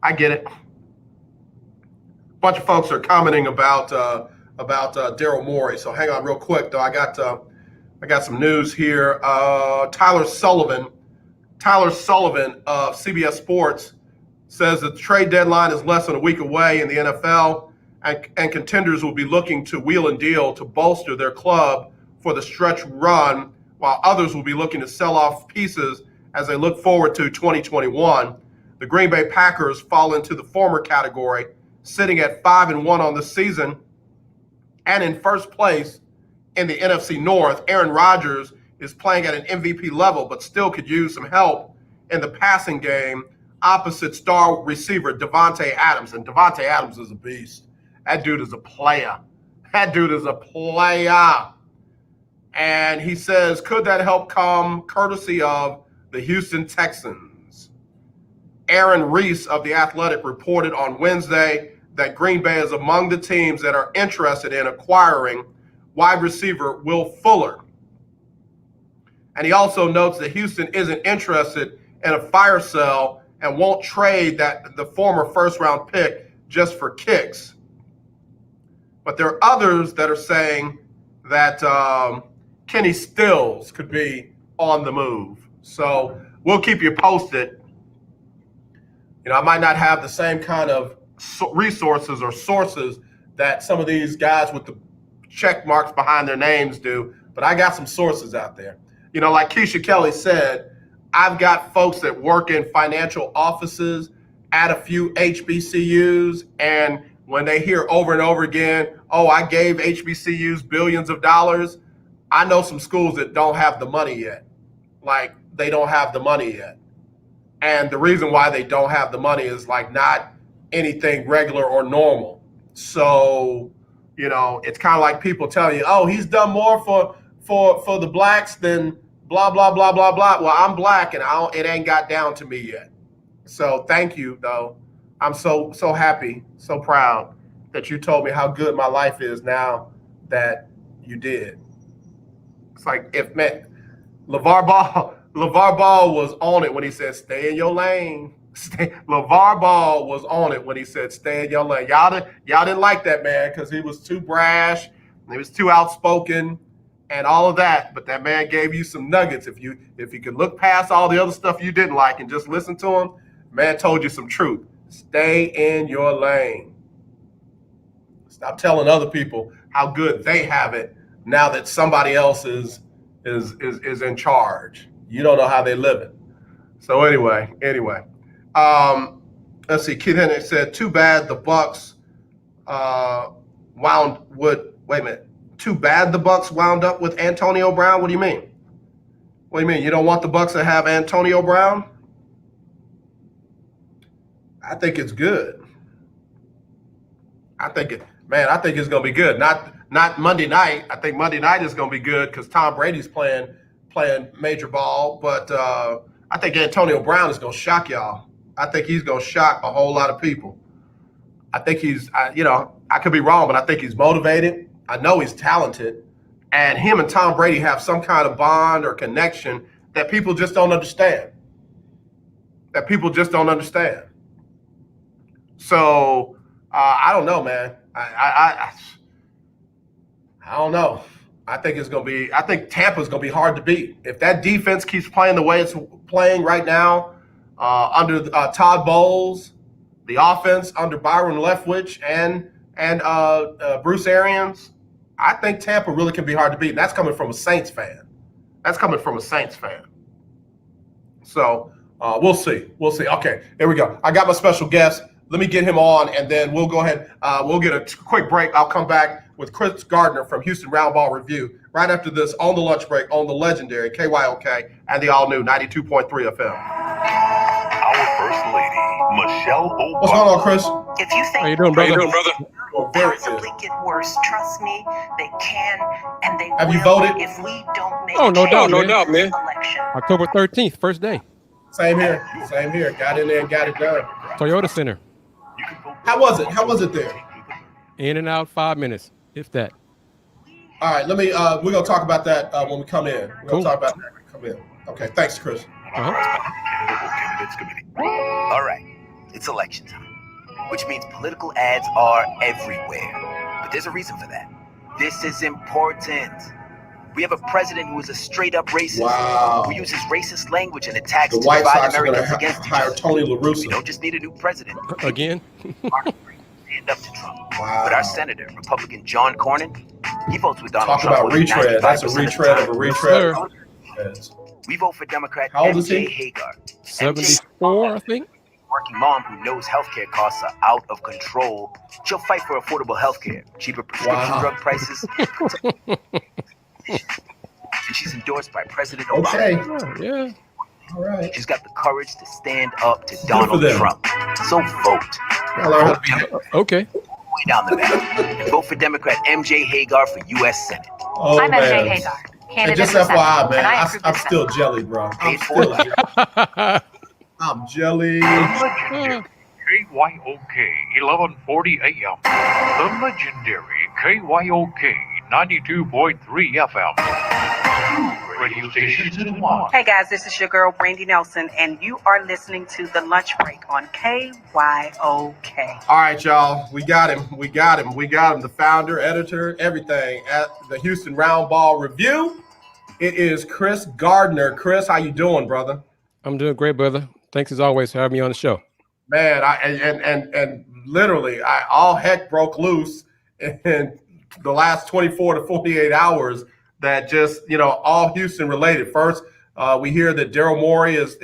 C: I get it. A bunch of folks are commenting about Daryl Morey. So hang on real quick, though. I got some news here. Tyler Sullivan of CBS Sports says that the trade deadline is less than a week away in the NFL, and contenders will be looking to wheel and deal to bolster their club for the stretch run, while others will be looking to sell off pieces as they look forward to 2021. The Green Bay Packers fall into the former category, sitting at 5-1 on the season and in first place in the NFC North. Aaron Rodgers is playing at an MVP level, but still could use some help in the passing game opposite star receiver Davante Adams. And Davante Adams is a beast. That dude is a player. And he says, could that help come courtesy of the Houston Texans? Aaron Reese of The Athletic reported on Wednesday that Green Bay is among the teams that are interested in acquiring wide receiver Will Fuller. And he also notes that Houston isn't interested in a fire sale and won't trade the former first-round pick just for kicks. But there are others that are saying that Kenny Stills could be on the move. So we'll keep you posted. I might not have the same kind of resources or sources that some of these guys with the check marks behind their names do, but I got some sources out there. Like Keisha Kelly said, I've got folks that work in financial offices at a few HBCUs, and when they hear over and over again, oh, I gave HBCUs billions of dollars, I know some schools that don't have the money yet. Like, they don't have the money yet. And the reason why they don't have the money is not anything regular or normal. So, it's kind of like people telling you, oh, he's done more for the blacks than blah, blah, blah, blah, blah. Well, I'm black and it ain't got down to me yet. So thank you, though. I'm so happy, so proud that you told me how good my life is now that you did. It's like LeVar Ball was on it when he said, stay in your lane. LeVar Ball was on it when he said, stay in your lane. Y'all didn't like that man because he was too brash, he was too outspoken and all of that. But that man gave you some nuggets. If you could look past all the other stuff you didn't like and just listen to him, man told you some truth. Stay in your lane. Stop telling other people how good they have it now that somebody else is in charge. You don't know how they live it. So anyway. Let's see. Keith Henry said, too bad the Bucks Too bad the Bucks wound up with Antonio Brown? What do you mean? What do you mean? You don't want the Bucks to have Antonio Brown? I think it's good. I think it's going to be good. Not Monday night. I think Monday night is going to be good because Tom Brady's playing major ball. But I think Antonio Brown is going to shock y'all. I think he's going to shock a whole lot of people. I think I could be wrong, but I think he's motivated. I know he's talented. And him and Tom Brady have some kind of bond or connection that people just don't understand. So I don't know, man. I don't know. I think Tampa's gonna be hard to beat. If that defense keeps playing the way it's playing right now, under Todd Bowles, the offense under Byron Leftwich and Bruce Arians, I think Tampa really can be hard to beat. And that's coming from a Saints fan. So we'll see. Okay, here we go. I got my special guest, Let me get him on, and then we'll go ahead. We'll get a quick break. I'll come back with Kris Gardner from Houston Roundball Review right after this on the lunch break on the legendary KYOK and the all-new 92.3 FM.
B: Our First Lady, Michelle Obama.
C: What's going on, Kris?
K: If you think
E: How you doing, brother?
K: possibly get worse, trust me, they can and they
C: Have
K: will
C: you voted?
K: if we don't make
E: Oh, no doubt,
K: man.
E: October 13th, first day.
C: Same here. Got in there and got it done.
E: Toyota Center.
C: How was it? How was it there?
E: In and out 5 minutes, if that.
C: All right, let me. We're gonna talk about that when we come in. We're
E: Cool.
C: gonna talk about that when we come in. Okay, thanks, Kris.
M: All right, it's election time, which means political ads are everywhere. But there's a reason for that. This is important. We have a president who is a straight-up racist,
C: Wow.
M: who uses racist language and attacks
C: The
M: to
C: White
M: divide
C: Sox are
M: Americans
C: gonna
M: against each
C: hire
M: other.
C: Tony La
M: We
C: Russa.
M: don't just need a new president.
E: Again?
M: Stand up to Trump. But our senator, Republican John Cornyn, he votes with Donald
C: Talk
M: Trump.
C: about
M: more than
C: retread. That's a
M: 95% of the
C: retread of a
M: time.
C: retread.
E: Sir.
M: We vote for Democrat
C: How old is
M: MJ
C: he?
M: Hagar.
E: 74, I think.
M: Working mom who knows healthcare costs are out of control. She'll fight for affordable healthcare, cheaper prescription
C: Wow.
M: drug prices. And she's endorsed by President Obama.
C: Okay.
E: Yeah.
C: All right.
M: She's got the courage to stand up to
C: for
M: Donald
C: them.
M: Trump. So vote.
E: Okay.
M: Way down the map. And vote for Democrat MJ Hagar for U.S. Senate.
C: Oh,
N: I'm
C: man.
N: MJ Hagar,
C: And
N: candidate
C: just
N: for Senate,
C: FYI, man,
N: and I approve
C: I'm
N: this
C: still
N: message.
C: jelly, bro. I'm jelly.
H: KYOK 1140 AM. The legendary KYOK 92.3 FM. Radio stations in one.
F: Hey guys, this is your girl Brandy Nelson, and you are listening to The Lunch Break on KYOK.
C: All right, y'all. We got him. The founder, editor, everything at the Houston Roundball Review. It is Kris Gardner. Kris, how you doing, brother?
E: I'm doing great, brother. Thanks as always for having me on the show.
C: Man, and literally, all heck broke loose in the last 24 to 48 hours. That just, all Houston related. First, we hear that Daryl Morey is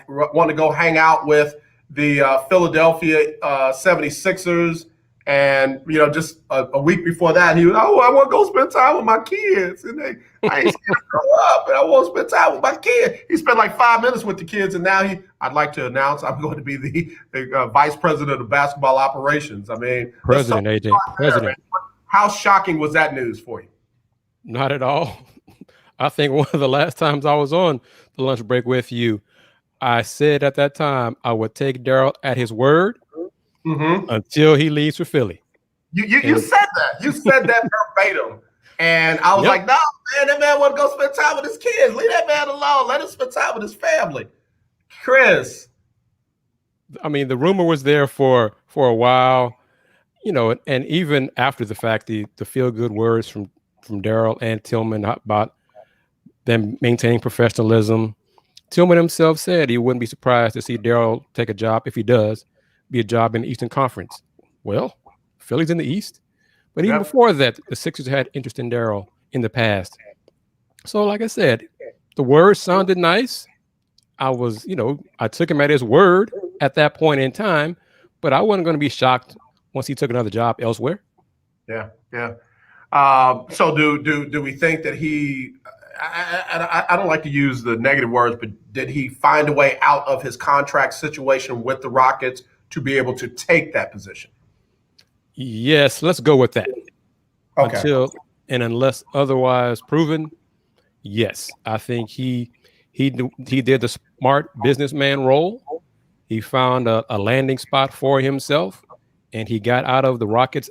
C: wanting to go hang out with the Philadelphia 76ers. And, just a week before that, he was, I want to go spend time with my kids. And I ain't scared to grow up, and I want to spend time with my kids. He spent like 5 minutes with the kids, and now I'd like to announce I'm going to be the vice president of basketball operations. I mean,
E: President, AJ. President.
C: How shocking was that news for you?
E: Not at all. I think one of the last times I was on the lunch break with you, I said at that time I would take Daryl at his word until he leaves for Philly.
C: You said that. You said that verbatim. And I was like, no, man, that man want to go spend time with his kids. Leave that man alone. Let him spend time with his family. Kris.
E: I mean, the rumor was there for a while, and even after the fact, the feel-good words from Daryl and Tillman about them maintaining professionalism. Tillman himself said he wouldn't be surprised to see Daryl take a job, if he does, be a job in the Eastern Conference. Well, Philly's in the East. But even before that, the Sixers had interest in Daryl in the past. So like I said, the words sounded nice. I was, I took him at his word at that point in time, but I wasn't going to be shocked once he took another job elsewhere.
C: Yeah. So do we think that he? I don't like to use the negative words, but did he find a way out of his contract situation with the Rockets to be able to take that position?
E: Yes, let's go with that.
C: Okay.
E: Until and unless otherwise proven, yes, I think he did the smart businessman role. He found a landing spot for himself, and he got out of the Rockets.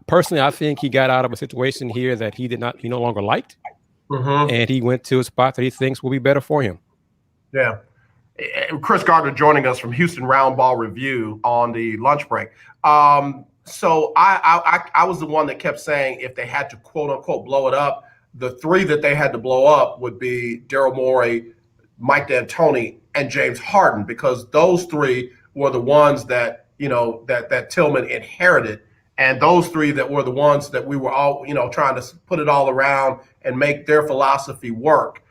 E: Personally, I think he got out of a situation here that he no longer liked, and he went to a spot that he thinks will be better for him.
C: Yeah. Kris Gardner joining us from Houston Roundball Review on the lunch break. So I was the one that kept saying if they had to quote unquote blow it up, the three that they had to blow up would be Daryl Morey, Mike D'Antoni, and James Harden, because those three were the ones that that Tillman inherited. And those three that were the ones that we were all, trying to put it all around and make their philosophy work.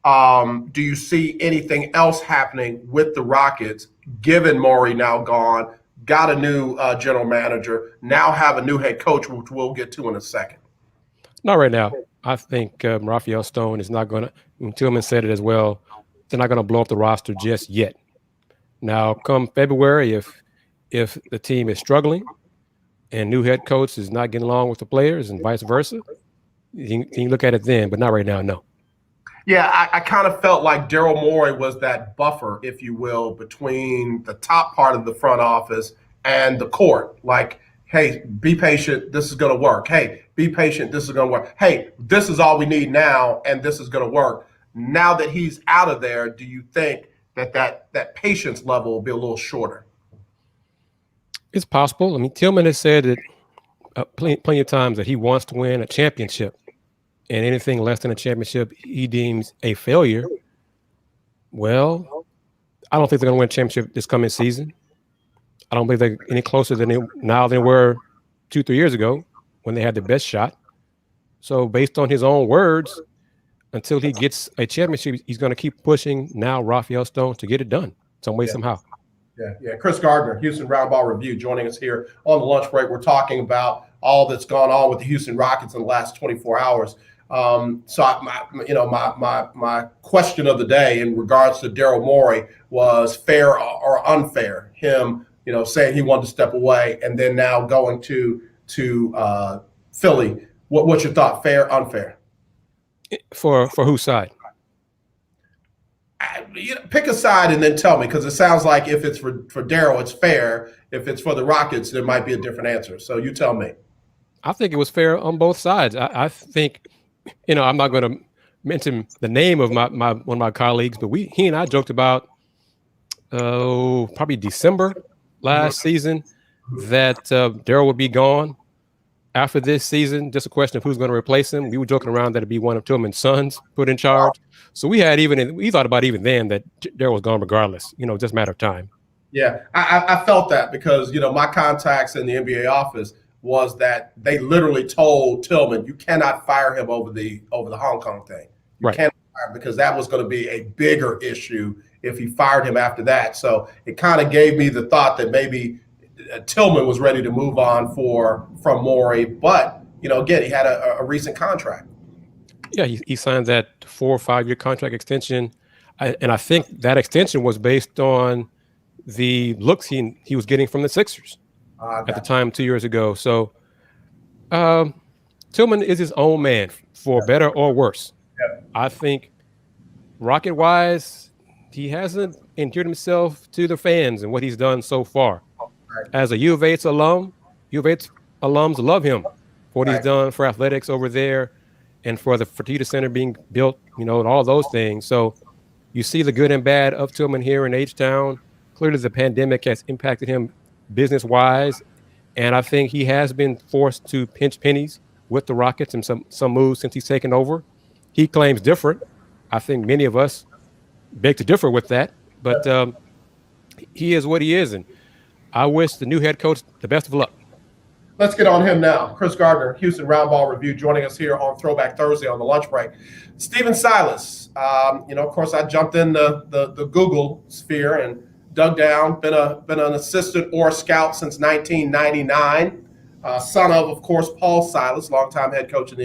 C: Do you see anything else happening with the Rockets, given Morey now gone, got a new general manager, now have a new head coach, which we'll get to in a second?
E: Not right now. I think Raphael Stone is not going to, Tillman said it as well, they're not going to blow up the roster just yet. Now, come February, if the team is struggling and new head coach is not getting along with the players and vice versa, you can look at it then, but not right now, no.
C: Yeah, I kind of felt like Daryl Morey was that buffer, if you will, between the top part of the front office and the court. Like, hey, be patient, this is going to work. Hey, be patient, this is going to work. Hey, this is all we need now, and this is going to work. Now that he's out of there, do you think that patience level will be a little shorter?
E: It's possible. I mean, Tillman has said that plenty of times that he wants to win a championship. And anything less than a championship, he deems a failure. Well, I don't think they're going to win a championship this coming season. I don't believe they're any closer than they were 2-3 years ago when they had the best shot. So based on his own words, until he gets a championship, he's going to keep pushing now Raphael Stone to get it done some way, somehow.
C: Yeah. Kris Gardner, Houston Roundball Review, joining us here on the lunch break. We're talking about all that's gone on with the Houston Rockets in the last 24 hours. My question of the day in regards to Daryl Morey was fair or unfair. Him, saying he wanted to step away and then now going to Philly. What's your thought? Fair, unfair?
E: For whose side?
C: Pick a side and then tell me, because it sounds like if it's for Daryl, it's fair. If it's for the Rockets, there might be a different answer. So you tell me.
E: I think it was fair on both sides. I think, I'm not going to mention the name of one of my colleagues, but he and I joked about probably December last season that Daryl would be gone after this season. Just a question of who's going to replace him. We were joking around that it'd be one of Tillman's sons put in charge. So we thought about even then that Daryl was gone regardless. Just a matter of time.
C: Yeah, I felt that because my contacts in the NBA office was that they literally told Tillman, you cannot fire him over the Hong Kong thing. You
E: right.
C: Cannot fire him, because that was going to be a bigger issue if he fired him after that. So it kind of gave me the thought that maybe Tillman was ready to move on from Morey, but again, he had a recent contract.
E: Yeah, he signed that 4 or 5 year contract extension, and I think that extension was based on the looks he was getting from the Sixers at the time 2 years ago. So Tillman is his own man, for better or worse.
C: Yeah.
E: I think Rocket wise, he hasn't endeared himself to the fans and what he's done so far.
C: Right.
E: As a U of H alum, U of H alums love him for what he's done for athletics over there and for the Fertitta Center being built, and all those things. So you see the good and bad of Tillman here in H-Town. Clearly the pandemic has impacted him business-wise, and I think he has been forced to pinch pennies with the Rockets and some moves since he's taken over. He claims different. I think many of us beg to differ with that, but he is what he is, and I wish the new head coach the best of luck.
C: Let's get on him now. Kris Gardner, Houston Roundball Review, joining us here on Throwback Thursday on the lunch break. Stephen Silas, of course, I jumped in the Google sphere and dug down. Been an assistant or scout since 1999. Son of course, Paul Silas, longtime head coach in the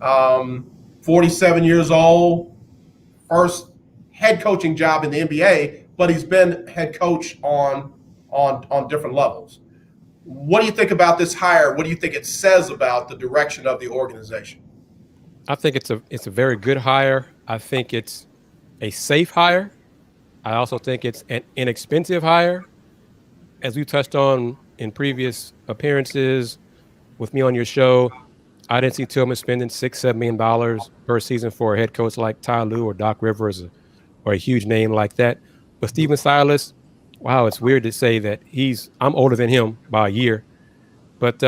C: NBA. 47 years old, first head coaching job in the NBA, but he's been head coach on different levels. What do you think about this hire? What do you think it says about the direction of the organization?
E: I think it's a very good hire. I think it's a safe hire. I also think it's an inexpensive hire. As we touched on in previous appearances with me on your show, I didn't see Tillman spending $6-7 million per season for a head coach like Ty Lue or Doc Rivers or a huge name like that. But Stephen Silas, wow, it's weird to say that I'm older than him by a year, but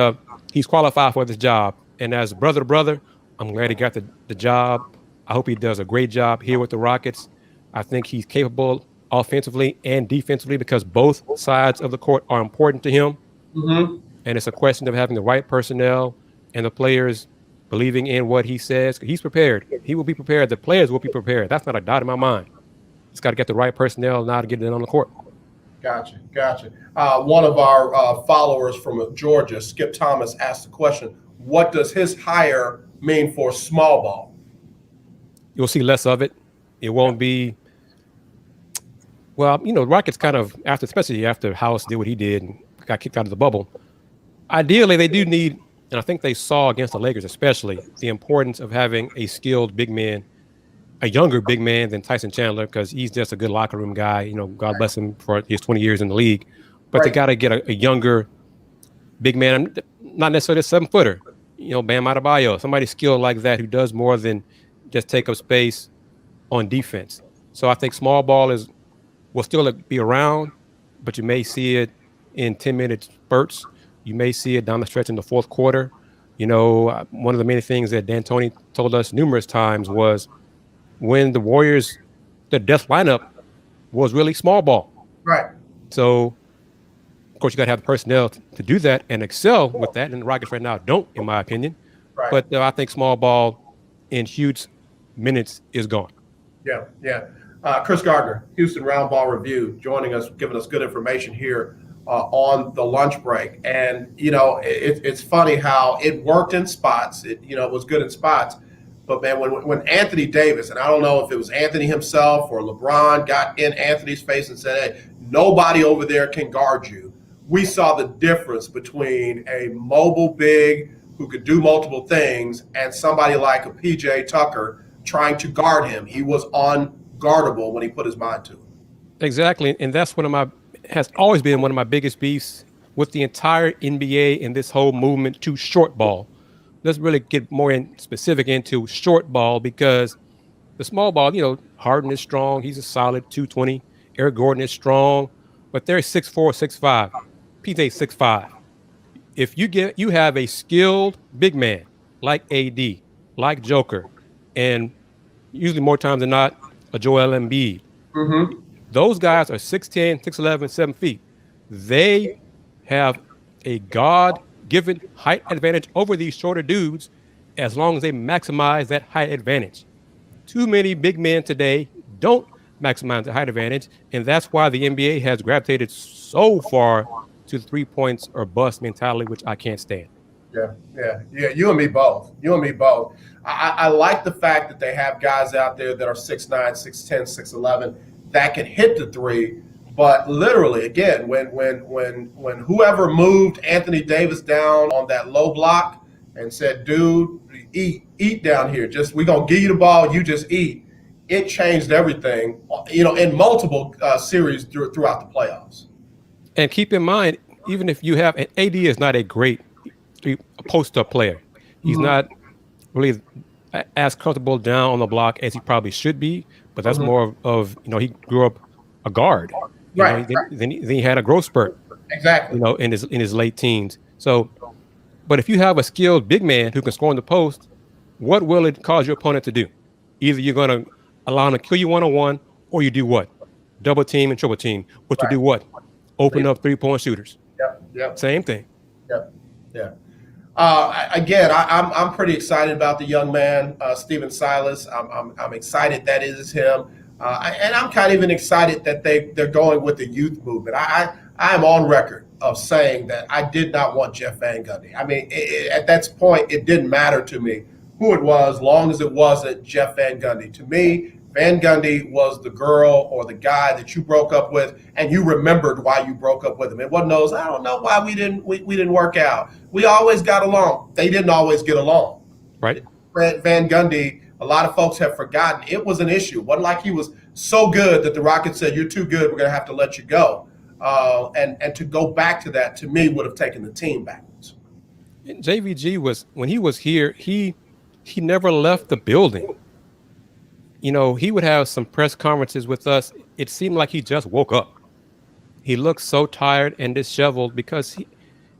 E: he's qualified for this job. And as brother to brother, I'm glad he got the job. I hope he does a great job here with the Rockets. I think he's capable offensively and defensively because both sides of the court are important to him.
C: Mm-hmm.
E: And it's a question of having the right personnel and the players believing in what he says. He's prepared. He will be prepared. The players will be prepared. That's not a doubt in my mind. He's got to get the right personnel now to get it on the court.
C: Gotcha. One of our followers from Georgia, Skip Thomas, asked the question, what does his hire mean for small ball?
E: You'll see less of it. It won't be. Well, Rockets kind of, especially after House did what he did and got kicked out of the bubble, ideally they do need, and I think they saw against the Lakers especially, the importance of having a skilled big man, a younger big man than Tyson Chandler, because he's just a good locker room guy. God bless him for his 20 years in the league. But they got to get a younger big man, not necessarily a 7-footer, Bam Adebayo, somebody skilled like that who does more than just take up space on defense. So I think small ball will still be around, but you may see it in 10-minute spurts. You may see it down the stretch in the fourth quarter. One of the many things that D'Antoni told us numerous times was when the Warriors, their death lineup was really small ball.
C: Right.
E: So, of course, you got to have the personnel to do that and excel with that. And the Rockets right now don't, in my opinion.
C: Right.
E: But I think small ball in huge minutes is gone.
C: Yeah. Kris Gardner, Houston Roundball Review, joining us, giving us good information here on the lunch break. And, it's funny how it worked in spots. It was good in spots. But, man, when Anthony Davis, and I don't know if it was Anthony himself or LeBron, got in Anthony's face and said, hey, nobody over there can guard you, we saw the difference between a mobile big who could do multiple things and somebody like a PJ Tucker trying to guard him. He was unguardable when he put his mind to it.
E: Exactly. And that's has always been one of my biggest beefs with the entire NBA and this whole movement to short ball. Let's really get more specific into short ball, because the small ball, Harden is strong. He's a solid 220. Eric Gordon is strong, but they're 6'4", 6'5". PJ 6'5". If you have a skilled big man like AD, like Joker, and usually more times than not, a Joel Embiid.
C: Mm-hmm.
E: Those guys are 6'10", 6'11", 7 feet. They have a God-given height advantage over these shorter dudes as long as they maximize that height advantage. Too many big men today don't maximize the height advantage, and that's why the NBA has gravitated so far to the 3 points or bust mentality, which I can't stand.
C: Yeah. You and me both. I like the fact that they have guys out there that are 6'9", 6'10", 6'11", that can hit the three. But literally, again, when whoever moved Anthony Davis down on that low block and said, dude, eat down here. We're going to give you the ball, you just eat. It changed everything, in multiple series throughout the playoffs.
E: And keep in mind, even if you have, and AD is not a great post-up player. He's not really as comfortable down on the block as he probably should be, but that's more of he grew up a guard.
C: Right.
E: Then he had a growth spurt.
C: Exactly.
E: In his late teens. So, but if you have a skilled big man who can score in the post, what will it cause your opponent to do? Either you're going to allow him to kill you one-on-one, or you do what? Double team and triple team. Which you do what? Open up 3-point shooters.
C: Yep.
E: Same thing.
C: Yeah. Again, I'm pretty excited about the young man, Stephen Silas. I'm excited that is him, and I'm kind of even excited that they're going with the youth movement. I am on record of saying that I did not want Jeff Van Gundy. I mean, at that point, it didn't matter to me who it was, long as it wasn't Jeff Van Gundy. To me, Van Gundy was the girl or the guy that you broke up with, and you remembered why you broke up with him. It wasn't those, I don't know why we didn't work out. We always got along. They didn't always get along.
E: Right.
C: Van Gundy, a lot of folks have forgotten, it was an issue. It wasn't like he was so good that the Rockets said, you're too good, we're going to have to let you go. And to go back to that, to me, would have taken the team backwards.
E: And JVG when he was here, he never left the building. He would have some press conferences with us. It seemed like he just woke up. He looked so tired and disheveled because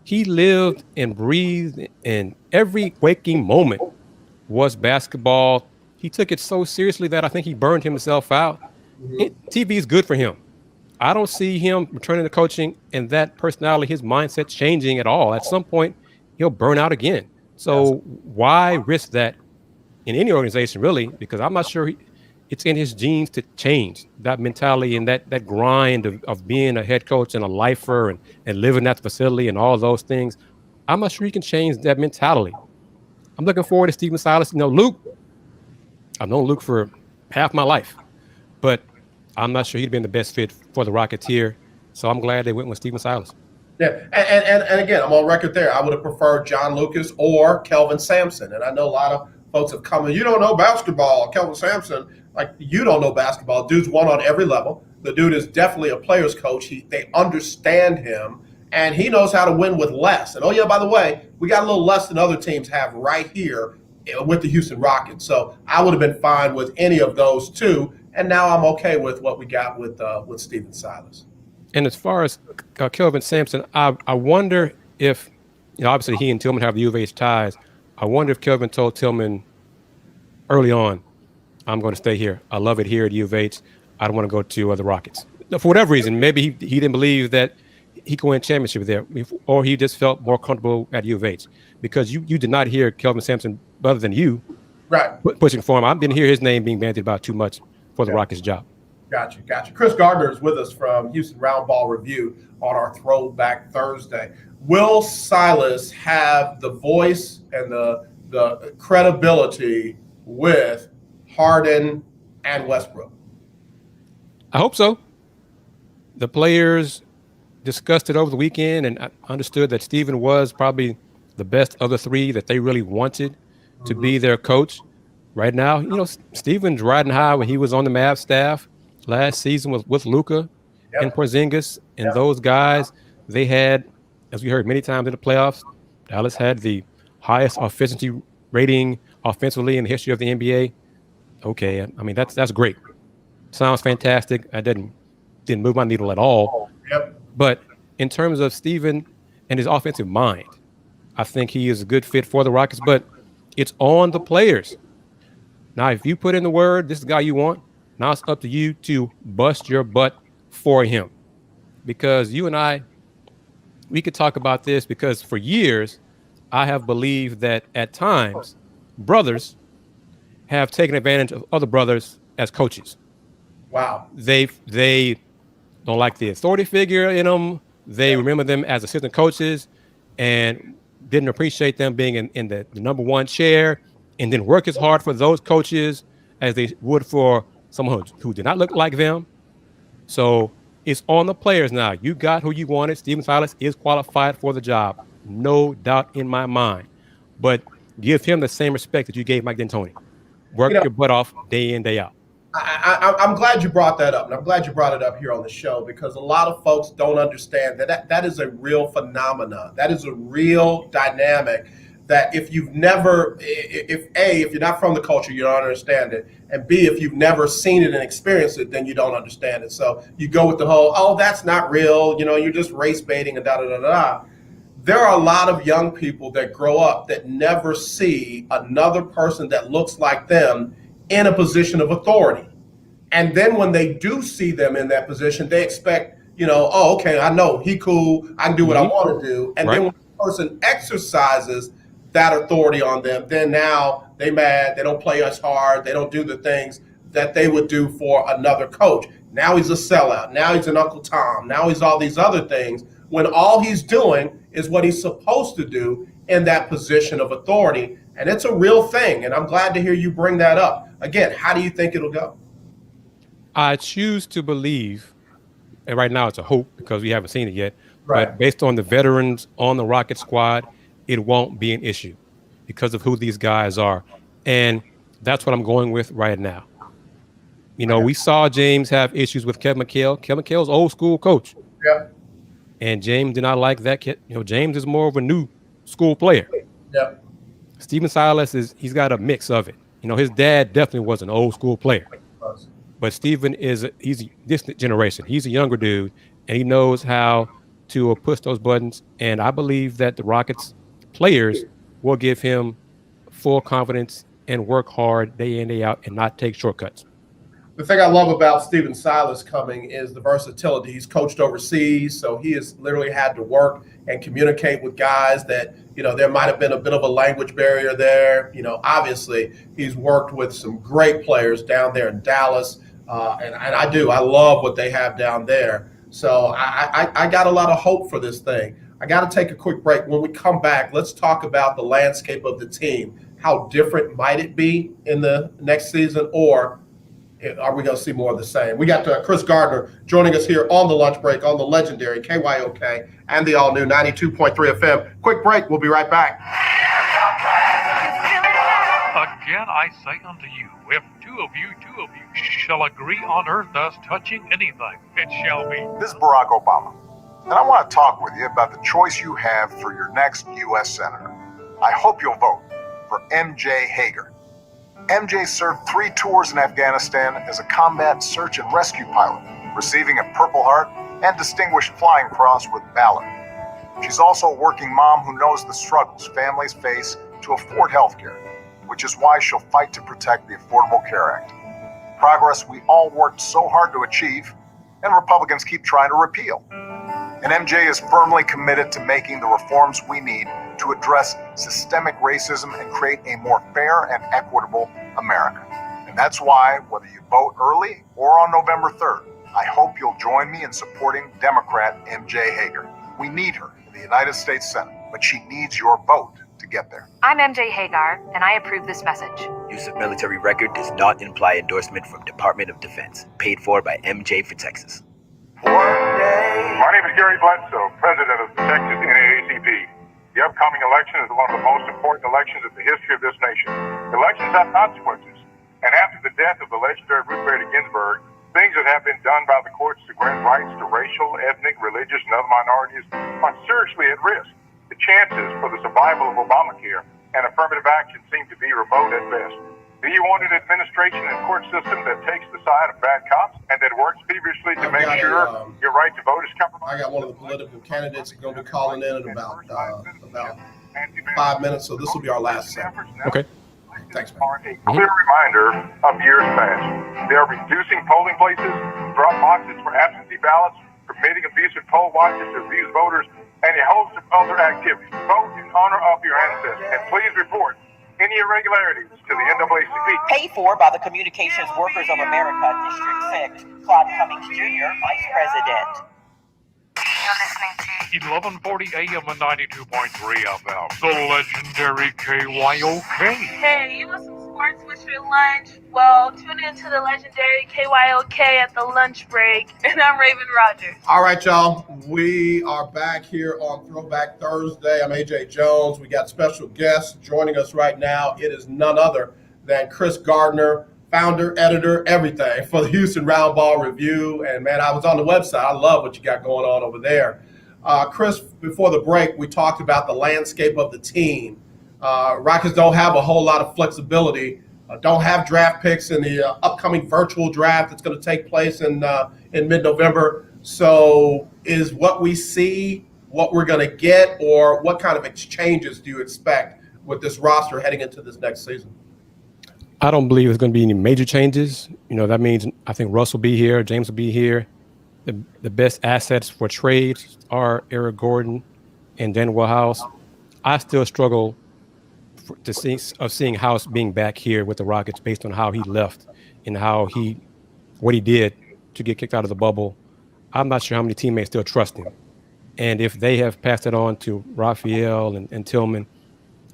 E: he lived and breathed, and every waking moment was basketball. He took it so seriously that I think he burned himself out. TV is good for him. I don't see him returning to coaching and that personality, his mindset changing at all. At some point, he'll burn out again. So why risk that in any organization, really? Because I'm not sure it's in his genes to change that mentality and that grind of being a head coach and a lifer and living at the facility and all those things. I'm not sure he can change that mentality. I'm looking forward to Stephen Silas. Luke, I've known Luke for half my life, but I'm not sure he'd been the best fit for the Rocketeer. So I'm glad they went with Stephen Silas.
C: Yeah, and again, I'm on record there. I would have preferred John Lucas or Kelvin Sampson. And I know a lot of folks have come in, you don't know basketball, Kelvin Sampson. Like, you don't know basketball. Dude's won on every level. The dude is definitely a player's coach. They understand him, and he knows how to win with less. And, oh, yeah, by the way, we got a little less than other teams have right here with the Houston Rockets. So I would have been fine with any of those two. And now I'm okay with what we got with Stephen Silas.
E: And as far as Kelvin Sampson, I wonder if, obviously he and Tillman have the U of H ties. I wonder if Kelvin told Tillman early on, I'm going to stay here. I love it here at U of H. I don't want to go to the Rockets. For whatever reason, maybe he didn't believe that he could win a championship there, or he just felt more comfortable at U of H. Because you did not hear Kelvin Sampson, other than you,
C: right,
E: pushing for him. I didn't hear his name being bandied about too much for the Rockets job.
C: Gotcha. Kris Gardner is with us from Houston Roundball Review on our Throwback Thursday. Will Silas have the voice and the credibility with Harden and Westbrook?
E: I hope so. The players discussed it over the weekend and understood that Stephen was probably the best of the three that they really wanted to be their coach. Right now, Stephen's riding high when he was on the Mavs staff last season with Luka and Porzingis and those guys. They had, as we heard many times in the playoffs, Dallas had the highest efficiency rating offensively in the history of the NBA. Okay, I mean that's great. Sounds fantastic. I didn't move my needle at all. But in terms of Stephen and his offensive mind, I think he is a good fit for the Rockets. But it's on the players. Now, if you put in the word, this is the guy you want, now it's up to you to bust your butt for him. Because you and I, we could talk about this because for years, I have believed that at times, brothers have taken advantage of other brothers as coaches.
C: Wow.
E: They don't like the authority figure in them. They remember them as assistant coaches and didn't appreciate them being in the number one chair, and then work as hard for those coaches as they would for someone who did not look like them. So it's on the players now. You got who you wanted. Stephen Silas is qualified for the job. No doubt in my mind. But give him the same respect that you gave Mike D'Antoni. Work your butt off day in, day out.
C: I'm glad you brought that up, and I'm glad you brought it up here on the show because a lot of folks don't understand that is a real phenomenon. That is a real dynamic that if you're not from the culture, you don't understand it, and B, if you've never seen it and experienced it, then you don't understand it. So you go with the whole, oh, that's not real, you're just race baiting and da-da-da-da. There are a lot of young people that grow up that never see another person that looks like them in a position of authority. And then when they do see them in that position, they expect, oh, okay, I know he cool, I can do what I want to do. And then when the person exercises that authority on them, then now they mad, they don't play as hard, they don't do the things that they would do for another coach. Now he's a sellout, now he's an Uncle Tom, now he's all these other things, when all he's doing is what he's supposed to do in that position of authority. And it's a real thing, and I'm glad to hear you bring that up. Again, how do you think it'll go?
E: I choose to believe, and right now it's a hope because we haven't seen it yet,
C: right,
E: but based on the veterans on the Rocket squad, it won't be an issue because of who these guys are. And that's what I'm going with right now. We saw James have issues with Kevin McHale. Kevin McHale's old school coach.
C: Yep.
E: And James did not like that kid. James is more of a new school player.
C: Yep.
E: Stephen Silas he's got a mix of it. His dad definitely was an old school player. But Stephen he's this generation. He's a younger dude, and he knows how to push those buttons. And I believe that the Rockets players will give him full confidence and work hard day in, day out and not take shortcuts.
C: The thing I love about Stephen Silas coming is the versatility. He's coached overseas, so he has literally had to work and communicate with guys that, there might have been a bit of a language barrier there. Obviously, he's worked with some great players down there in Dallas, and I love what they have down there. So I got a lot of hope for this thing. I got to take a quick break. When we come back, let's talk about the landscape of the team. How different might it be in the next season, or are we going to see more of the same? We got Kris Gardner joining us here on the lunch break on the legendary KYOK and the all-new 92.3 FM. Quick break. We'll be right back.
H: Again, I say unto you, if two of you shall agree on earth as touching anything, it shall be.
Q: This is Barack Obama, and I want to talk with you about the choice you have for your next U.S. Senator. I hope you'll vote for MJ Hager. MJ served 3 tours in Afghanistan as a combat search and rescue pilot, receiving a Purple Heart and Distinguished Flying Cross with Valor. She's also a working mom who knows the struggles families face to afford health care, which is why she'll fight to protect the Affordable Care Act. Progress we all worked so hard to achieve, and Republicans keep trying to repeal. And MJ is firmly committed to making the reforms we need to address systemic racism and create a more fair and equitable America. And that's why, whether you vote early or on November 3rd, I hope you'll join me in supporting Democrat MJ Hager. We need her in the United States Senate, but she needs your vote to get there.
N: I'm MJ Hagar, and I approve this message.
M: Use of military record does not imply endorsement from Department of Defense. Paid for by MJ for Texas.
R: My name is Gary Bledsoe, president of the Texas NAACP. The upcoming election is one of the most important elections in the history of this nation. Elections have consequences, and after the death of the legendary Ruth Bader Ginsburg, things that have been done by the courts to grant rights to racial, ethnic, religious, and other minorities are seriously at risk. The chances for the survival of Obamacare and affirmative action seem to be remote at best. Do you want an administration and court system that takes the side of bad cops and that works feverishly to make sure your right to vote is compromised?
C: I got one of the political candidates going to be calling in about 5 minutes, so this will be our last segment.
E: Okay.
C: Thanks, man.
R: Are a clear reminder of years past. They are reducing polling places, drop boxes for absentee ballots, permitting abusive poll watchers to abuse voters, and a host of other activities. Vote in honor of your ancestors, and please report any irregularities to the NAACP.
I: Paid for by the Communications Workers of America, District 6, Claude Cummings Jr., Vice President.
H: You're listening to 1140 AM and 92.3 FM, the legendary KYOK.
O: Hey, you want some sports with your lunch? Well, tune in to the legendary KYOK at the lunch break. And I'm Raven Rogers.
C: All right, y'all. We are back here on Throwback Thursday. I'm AJ Jones. We got special guests joining us right now. It is none other than Kris Gardner, founder, editor, everything for the Houston Roundball Review. And, man, I was on the website. I love what you got going on over there. Kris, before the break, we talked about the landscape of the team. Rockets don't have a whole lot of flexibility, don't have draft picks in the upcoming virtual draft that's going to take place in mid-November. So is what we see what we're going to get, or what kind of exchanges do you expect with this roster heading into this next season?
E: I don't believe there's going to be any major changes. That means I think Russ will be here, James will be here. The best assets for trades are Eric Gordon and Dan Woodhouse. I still struggle seeing House being back here with the Rockets based on how he left and what he did to get kicked out of the bubble. I'm not sure how many teammates still trust him. And if they have passed it on to Raphael and Tillman,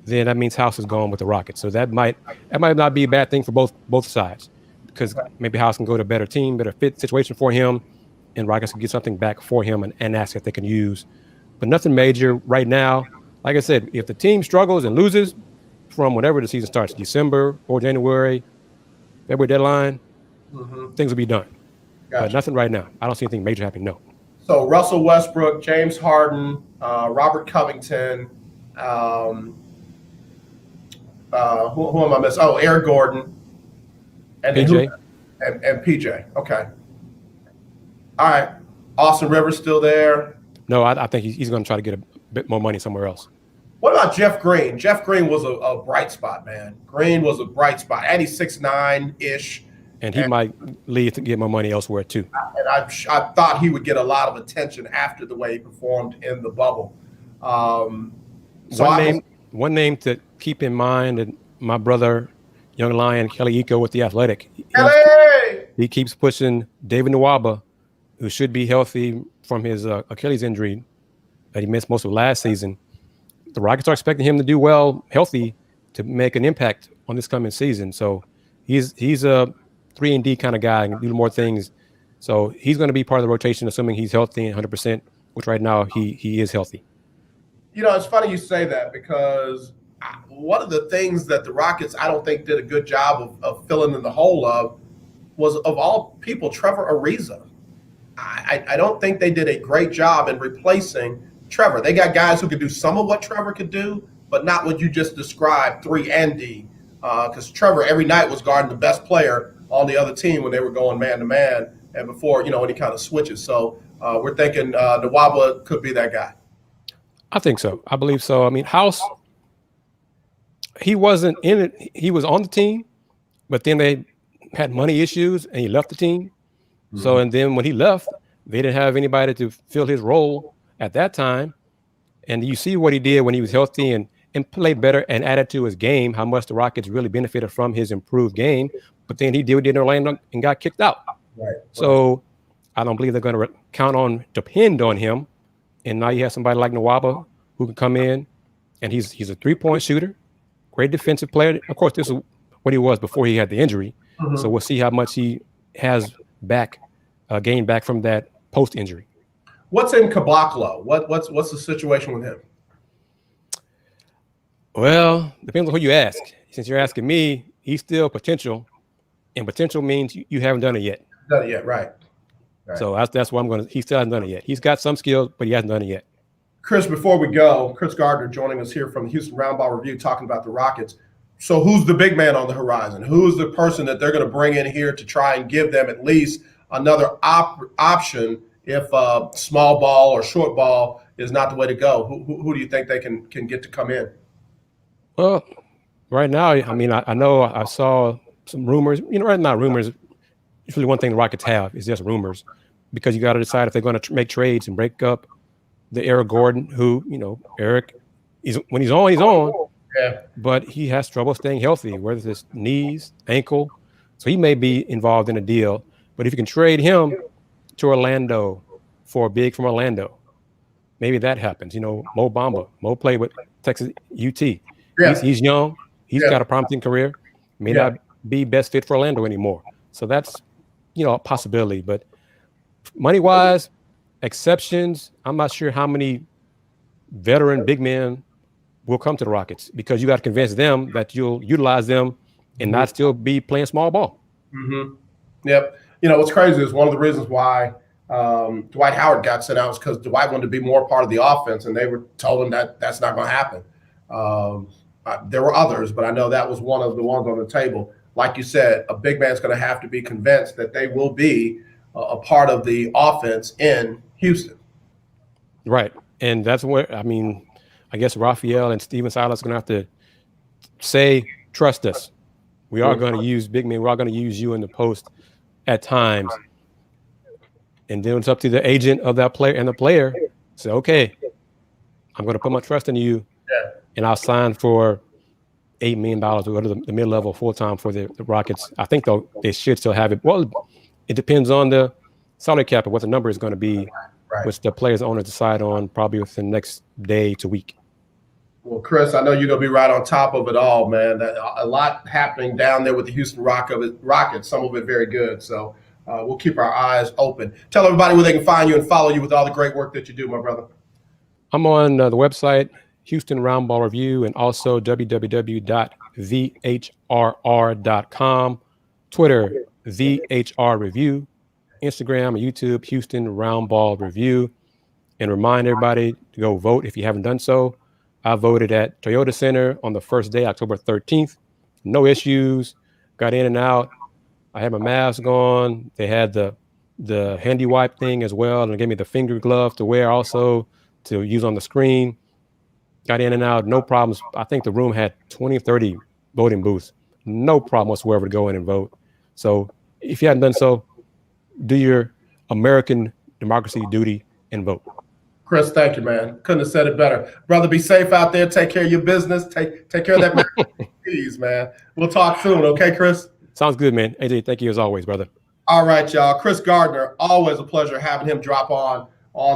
E: then that means House is gone with the Rockets. So that might not be a bad thing for both sides, because maybe House can go to a better team, better fit situation for him, and Rockets can get something back for him, an asset they can use. But nothing major right now. Like I said, if the team struggles and loses from whenever the season starts, December or January, February deadline, things will be done. Gotcha. But nothing right now. I don't see anything major happening, no.
C: So Russell Westbrook, James Harden, Robert Covington, who am I missing? Oh, Eric Gordon. And
E: PJ.
C: And PJ. Okay. All right. Austin Rivers still there?
E: No, I think he's going to try to get a bit more money somewhere else.
C: What about Jeff Green? Jeff Green was a bright spot, man. Green was a bright spot. And he's 6'9"-ish.
E: And he might leave to get more money elsewhere too.
C: And I thought he would get a lot of attention after the way he performed in the bubble.
E: One name to keep in mind, and my brother, young lion Kelly Iko with the Athletic. He keeps pushing David Nwaba, who should be healthy from his Achilles injury that he missed most of last season. The Rockets are expecting him to do well, healthy, to make an impact on this coming season. So he's a 3-and-D kind of guy and do more things. So he's going to be part of the rotation, assuming he's healthy and 100%, which right now he is healthy.
C: You know, it's funny you say that because one of the things that the Rockets, I don't think, did a good job of filling in the hole of was, of all people, Trevor Ariza. I don't think they did a great job in replacing Trevor. They got guys who could do some of what Trevor could do, but not what you just described, 3-and-D. Because Trevor every night was guarding the best player on the other team when they were going man-to-man and before, any kind of switches. So we're thinking Nwaba could be that guy.
E: I think so. I believe so. I mean, House, he wasn't in it. He was on the team, but then they had money issues and he left the team. Mm-hmm. So, and then when he left, they didn't have anybody to fill his role at that time. And you see what he did when he was healthy and played better and added to his game, how much the Rockets really benefited from his improved game. But then he did in Orlando and got kicked out.
C: Right.
E: So I don't believe they're going to depend on him. And now you have somebody like Nwaba who can come in, and he's a 3-point shooter, great defensive player. Of course, this is what he was before he had the injury. Mm-hmm. So we'll see how much he has gained back from that post-injury.
C: What's in Caboclo? What's the situation with him?
E: Well, depends on who you ask. Since you're asking me, he's still potential, and potential means you haven't done it yet.
C: Done it yet, right.
E: So that's why I'm going to. He still hasn't done it yet. He's got some skills, but he hasn't done it yet.
C: Kris, before we go, Kris Gardner joining us here from the Houston Roundball Review, talking about the Rockets. So who's the big man on the horizon? Who's the person that they're going to bring in here to try and give them at least another option if small ball or short ball is not the way to go? Who do you think they can get to come in?
E: Well, right now, I mean, I know I saw some rumors. Right now, rumors. It's really one thing the Rockets have is just rumors, because you got to decide if they're going to make trades and break up the Eric Gordon, who, Eric, when he's on, he's on.
C: Yeah.
E: But he has trouble staying healthy, whether it's knees, ankle. So he may be involved in a deal. But if you can trade him to Orlando for a big from Orlando, maybe that happens. Mo Bamba. Mo played with Texas UT. Yeah. He's young. He's got a promising career. May not be best fit for Orlando anymore. So that's, a possibility. But money-wise, exceptions, I'm not sure how many veteran big men will come to the Rockets, because you got to convince them that you'll utilize them and not still be playing small ball.
C: Mm-hmm. Yep. What's crazy is one of the reasons why Dwight Howard got sent out was because Dwight wanted to be more part of the offense, and they were told him that that's not going to happen. There were others, but I know that was one of the ones on the table. Like you said, a big man's going to have to be convinced that they will be a part of the offense in Houston.
E: Right. And that's where, I guess Raphael and Steven Silas are going to have to say, trust us. We are going to use big men. We are going to use you in the post at times. And then it's up to the agent of that player and the player to say, okay, I'm going to put my trust in you, and I'll sign for $8 million to go to the mid-level full-time for the Rockets. I think they should still have it. Well, it depends on the salary cap and what the number is going to be, which the players' owners decide on probably within the next day to week.
C: Well, Kris, I know you're going to be right on top of it all, man. A lot happening down there with the Houston Rockets, some of it very good. So we'll keep our eyes open. Tell everybody where they can find you and follow you with all the great work that you do, my brother.
E: I'm on the website, Houston Roundball Review, and also www.thehrr.com, Twitter, TheHR Review, Instagram and YouTube, Houston Roundball Review. And remind everybody to go vote if you haven't done so. I voted at Toyota Center on the first day, October 13th. No issues. Got in and out. I had my mask on. They had the handy wipe thing as well, and they gave me the finger glove to wear also to use on the screen. Got in and out, no problems. I think the room had 20, 30 voting booths. No problem whatsoever to go in and vote. So if you hadn't done so, do your American democracy duty and vote.
C: Kris, thank you, man. Couldn't have said it better. Brother, be safe out there. Take care of your business. Take care of that please, man. We'll talk soon, okay, Kris?
E: Sounds good, man. AJ, thank you as always, brother.
C: All right, y'all. Kris Gardner, always a pleasure having him drop on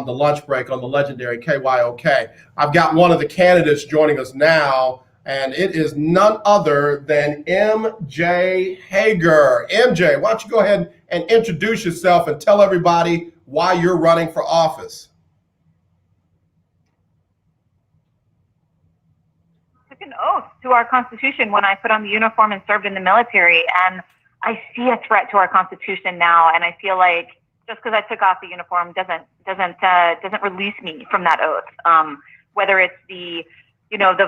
C: the lunch break on the legendary KYOK. I've got one of the candidates joining us now, and it is none other than MJ Hager. MJ, why don't you go ahead and introduce yourself and tell everybody why you're running for office.
L: Took an oath to our Constitution when I put on the uniform and served in the military, and I see a threat to our Constitution now, and I feel like just because I took off the uniform doesn't release me from that oath. Whether it's the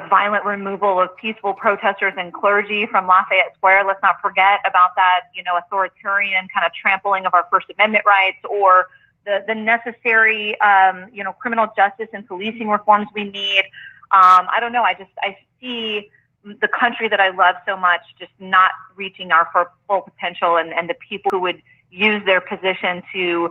L: violent removal of peaceful protesters and clergy from Lafayette Square, let's not forget about that, authoritarian kind of trampling of our First Amendment rights, or the necessary, criminal justice and policing reforms we need. I don't know. I see the country that I love so much just not reaching our full potential, and the people who would use their position to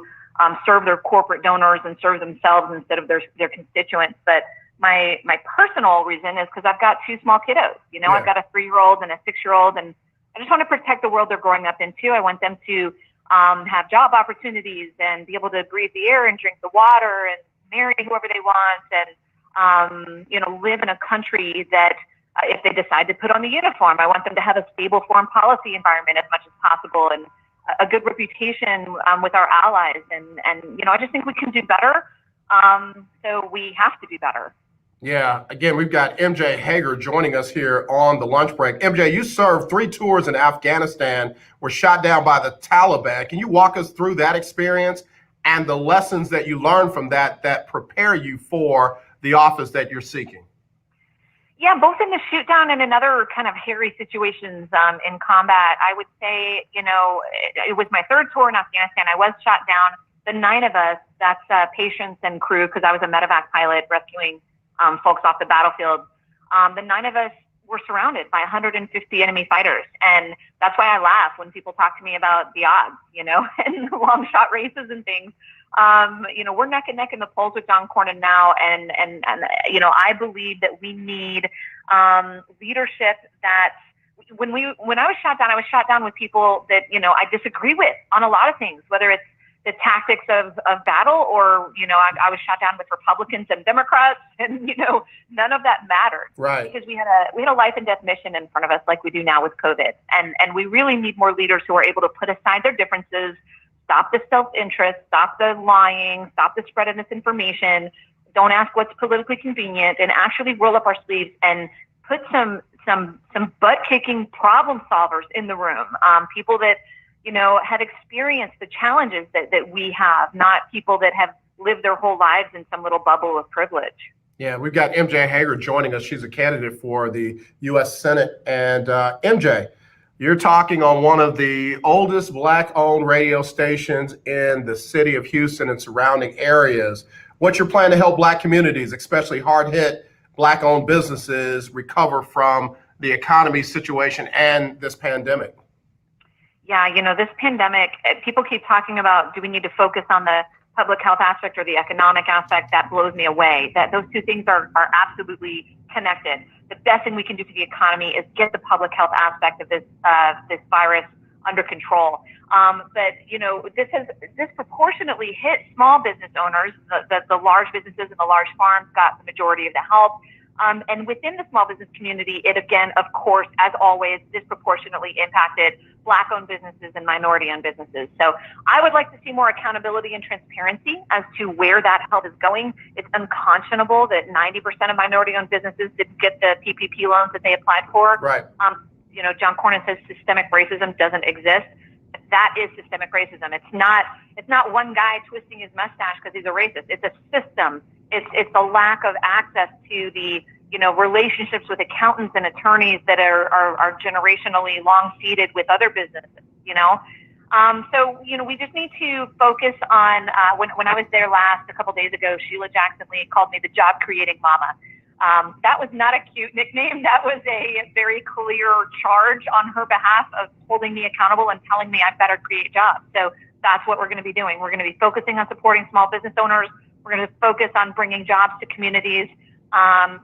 L: serve their corporate donors and serve themselves instead of their constituents. But my personal reason is because I've got two small kiddos. I've got a 3-year-old and a 6-year-old, and I just want to protect the world they're growing up into. I want them to have job opportunities and be able to breathe the air and drink the water and marry whoever they want, and live in a country that if they decide to put on the uniform, I want them to have a stable foreign policy environment as much as possible, and a good reputation with our allies. And I just think we can do better. So we have to do better.
C: Yeah, again, we've got MJ Hager joining us here on the lunch break. MJ, you served 3 tours in Afghanistan, were shot down by the Taliban. Can you walk us through that experience and the lessons that you learned from that prepare you for the office that you're seeking?
L: Yeah, both in the shoot down and in other kind of hairy situations in combat. I would say, it was my 3rd tour in Afghanistan. I was shot down. The 9 of us, that's patients and crew, because I was a medevac pilot rescuing folks off the battlefield. The 9 of us were surrounded by 150 enemy fighters. And that's why I laugh when people talk to me about the odds, and long shot races and things. We're neck and neck in the polls with John Cornyn now. And I believe that we need leadership that when I was shot down with people that, I disagree with on a lot of things, whether it's the tactics of battle, or, I was shot down with Republicans and Democrats, and, none of that mattered.
C: Right.
L: Because we had a life and death mission in front of us, like we do now with COVID. And we really need more leaders who are able to put aside their differences, stop the self-interest, stop the lying, stop the spread of misinformation, don't ask what's politically convenient, and actually roll up our sleeves and put some butt-kicking problem solvers in the room. People that, have experienced the challenges that we have, not people that have lived their whole lives in some little bubble of privilege.
C: Yeah, we've got MJ Hager joining us. She's a candidate for the U.S. Senate. And MJ, you're talking on one of the oldest Black-owned radio stations in the city of Houston and surrounding areas. What's your plan to help Black communities, especially hard-hit Black-owned businesses, recover from the economy situation and this pandemic?
L: Yeah, this pandemic, people keep talking about, do we need to focus on the public health aspect or the economic aspect? That blows me away. That those two things are absolutely connected. The best thing we can do for the economy is get the public health aspect of this virus under control. But this has disproportionately hit small business owners. The large businesses and the large farms got the majority of the help. And within the small business community, it again, of course, as always, disproportionately impacted Black-owned businesses and minority-owned businesses. So I would like to see more accountability and transparency as to where that help is going. It's unconscionable that 90% of minority-owned businesses didn't get the PPP loans that they applied for.
C: Right.
L: John Cornyn says systemic racism doesn't exist. That is systemic racism. It's not one guy twisting his mustache because he's a racist. It's a system. It's the lack of access to the relationships with accountants and attorneys that are generationally long seated with other businesses. So we just need to focus on when I was there last a couple days ago. Sheila Jackson Lee called me the job creating mama. That was not a cute nickname. That was a very clear charge on her behalf of holding me accountable and telling me I better create jobs. So that's what we're going to be doing. We're going to be focusing on supporting small business owners. We're going to focus on bringing jobs to communities,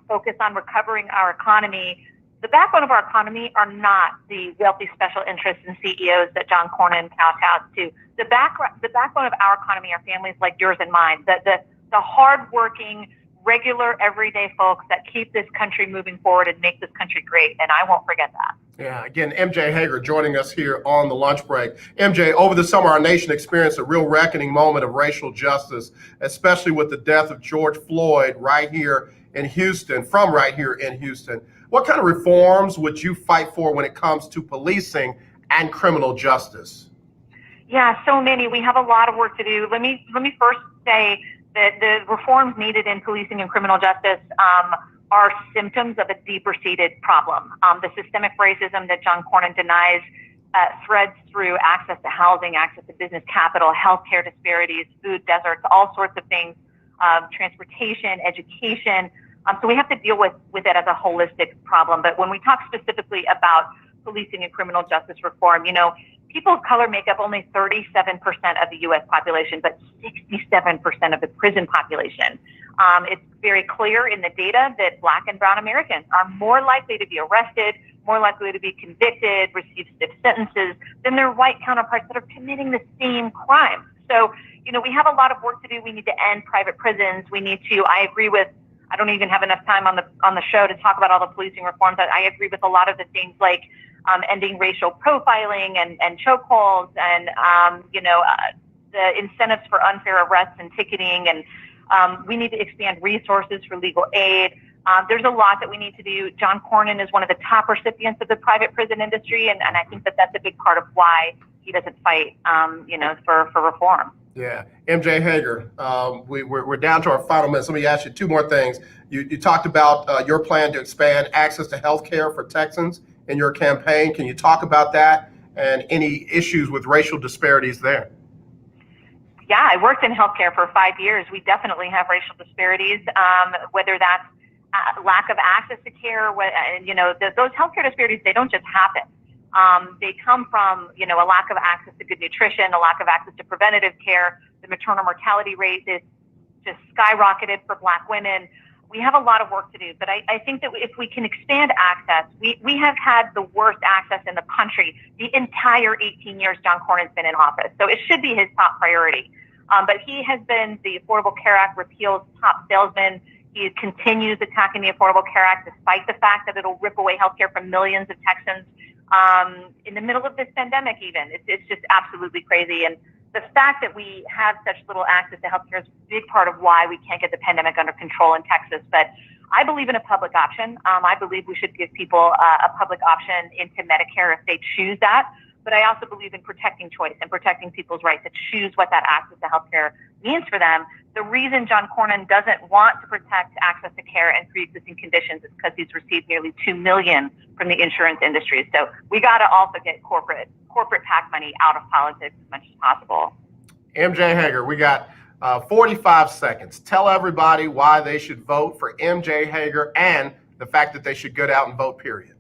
L: focus on recovering our economy. The backbone of our economy are not the wealthy special interests and CEOs that John Cornyn kowtows to. The backbone of our economy are families like yours and mine, the hardworking, regular, everyday folks that keep this country moving forward and make this country great, and I won't forget that.
C: Yeah, again, MJ Hager joining us here on the lunch break. MJ, over the summer, our nation experienced a real reckoning moment of racial justice, especially with the death of George Floyd right here in Houston. What kind of reforms would you fight for when it comes to policing and criminal justice?
L: Yeah, so many. We have a lot of work to do. Let me first say that the reforms needed in policing and criminal justice are symptoms of a deeper-seated problem. The systemic racism that John Cornyn denies threads through access to housing, access to business capital, healthcare disparities, food deserts, all sorts of things, transportation, education. So we have to deal with it as a holistic problem. But when we talk specifically about policing and criminal justice reform, people of color make up only 37% of the U.S. population, but 67% of the prison population. It's very clear in the data that Black and Brown Americans are more likely to be arrested, more likely to be convicted, receive stiff sentences than their white counterparts that are committing the same crime. So, we have a lot of work to do. We need to end private prisons. We need to, I don't even have enough time on the show to talk about all the policing reforms. I agree with a lot of the things like ending racial profiling and chokeholds and, the incentives for unfair arrests and ticketing. And we need to expand resources for legal aid. There's a lot that we need to do. John Cornyn is one of the top recipients of the private prison industry. And I think that that's a big part of why he doesn't fight, for reform.
C: Yeah. MJ Hager, we're down to our final minutes. Let me ask you two more things. You talked about your plan to expand access to health care for Texans in your campaign. Can you talk about that and any issues with racial disparities there?
L: Yeah, I worked in healthcare for 5 years. We definitely have racial disparities, whether that's lack of access to care. Those healthcare disparities, they don't just happen. They come from, a lack of access to good nutrition, a lack of access to preventative care. The maternal mortality rate is just skyrocketed for Black women. We have a lot of work to do, but I think that if we can expand access, we have had the worst access in the country the entire 18 years John Cornyn's been in office. So it should be his top priority. But he has been the Affordable Care Act repeal's top salesman. He continues attacking the Affordable Care Act despite the fact that it'll rip away healthcare from millions of Texans in the middle of this pandemic even. It's just absolutely crazy. And the fact that we have such little access to healthcare is a big part of why we can't get the pandemic under control in Texas. But I believe in a public option. I believe we should give people a public option into Medicare if they choose that. But I also believe in protecting choice and protecting people's right to choose what that access to healthcare means for them. The reason John Cornyn doesn't want to protect access to care and pre-existing conditions is because he's received nearly $2 million from the insurance industry. So we got to also get corporate PAC money out of politics as much as possible.
C: MJ Hager, we got 45 seconds. Tell everybody why they should vote for MJ Hager and the fact that they should get out and vote, period.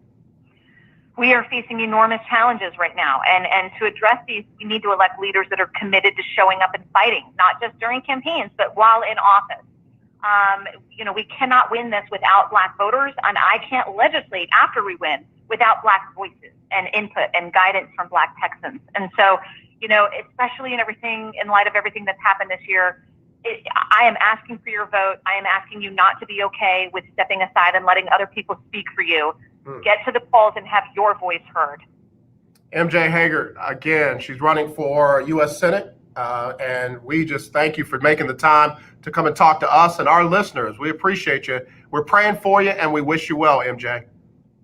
L: We are facing enormous challenges right now. And to address these, we need to elect leaders that are committed to showing up and fighting, not just during campaigns, but while in office. We cannot win this without Black voters, and I can't legislate after we win without Black voices and input and guidance from Black Texans. And so, especially in light of everything that's happened this year, I am asking for your vote. I am asking you not to be okay with stepping aside and letting other people speak for you. Get to the polls and have your voice heard.
C: MJ Hager, again, she's running for U.S. Senate, and we just thank you for making the time to come and talk to us and our listeners. We appreciate you. We're praying for you, and we wish you well, MJ.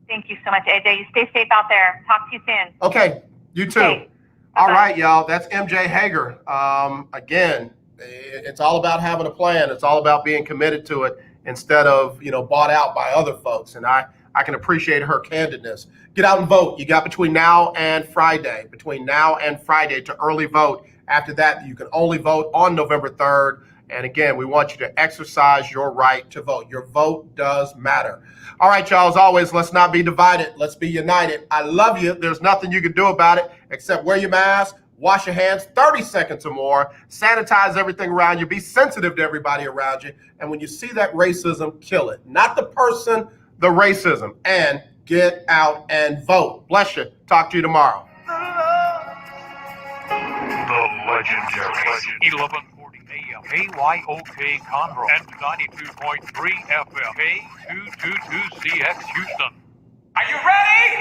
L: Thank you so much, AJ. You stay safe out there. Talk to you soon.
C: Okay, you too.
L: Okay.
C: All right, y'all. That's MJ Hager. Again, it's all about having a plan. It's all about being committed to it instead of, bought out by other folks. And I can appreciate her candidness. Get out and vote. You got between now and Friday to early vote. After that, you can only vote on November 3rd. And again, we want you to exercise your right to vote. Your vote does matter. All right, y'all, as always, let's not be divided. Let's be united. I love you. There's nothing you can do about it except wear your mask, wash your hands 30 seconds or more, sanitize everything around you, be sensitive to everybody around you. And when you see that racism, kill it. Not the person, the racism. And get out and vote. Bless you. Talk to you tomorrow.
H: The legendary 1140 AM KYOK Conroe and 92.3 FM K222CX Houston. Are you ready?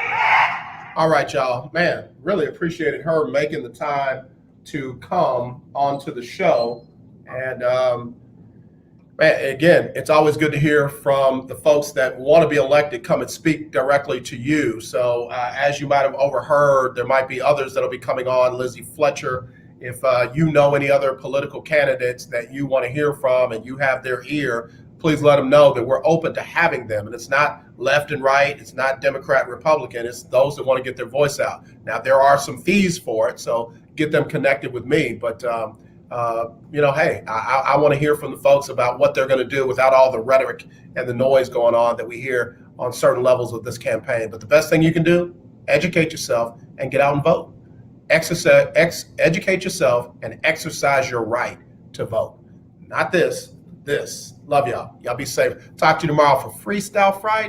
C: All right, y'all. Man, really appreciated her making the time to come onto the show. And man, again, it's always good to hear from the folks that want to be elected come and speak directly to you. So as you might have overheard, there might be others that'll be coming on. Lizzie Fletcher, if you know any other political candidates that you want to hear from and you have their ear, please let them know that we're open to having them. And it's not left and right. It's not Democrat, Republican. It's those that want to get their voice out. Now, there are some fees for it, so get them connected with me. But, you know, hey, I want to hear from the folks about what they're going to do without all the rhetoric and the noise going on that we hear on certain levels of this campaign. But the best thing you can do, educate yourself and get out and vote. Educate yourself and exercise your right to vote. Not this. Love y'all. Y'all be safe. Talk to you tomorrow for Freestyle Friday.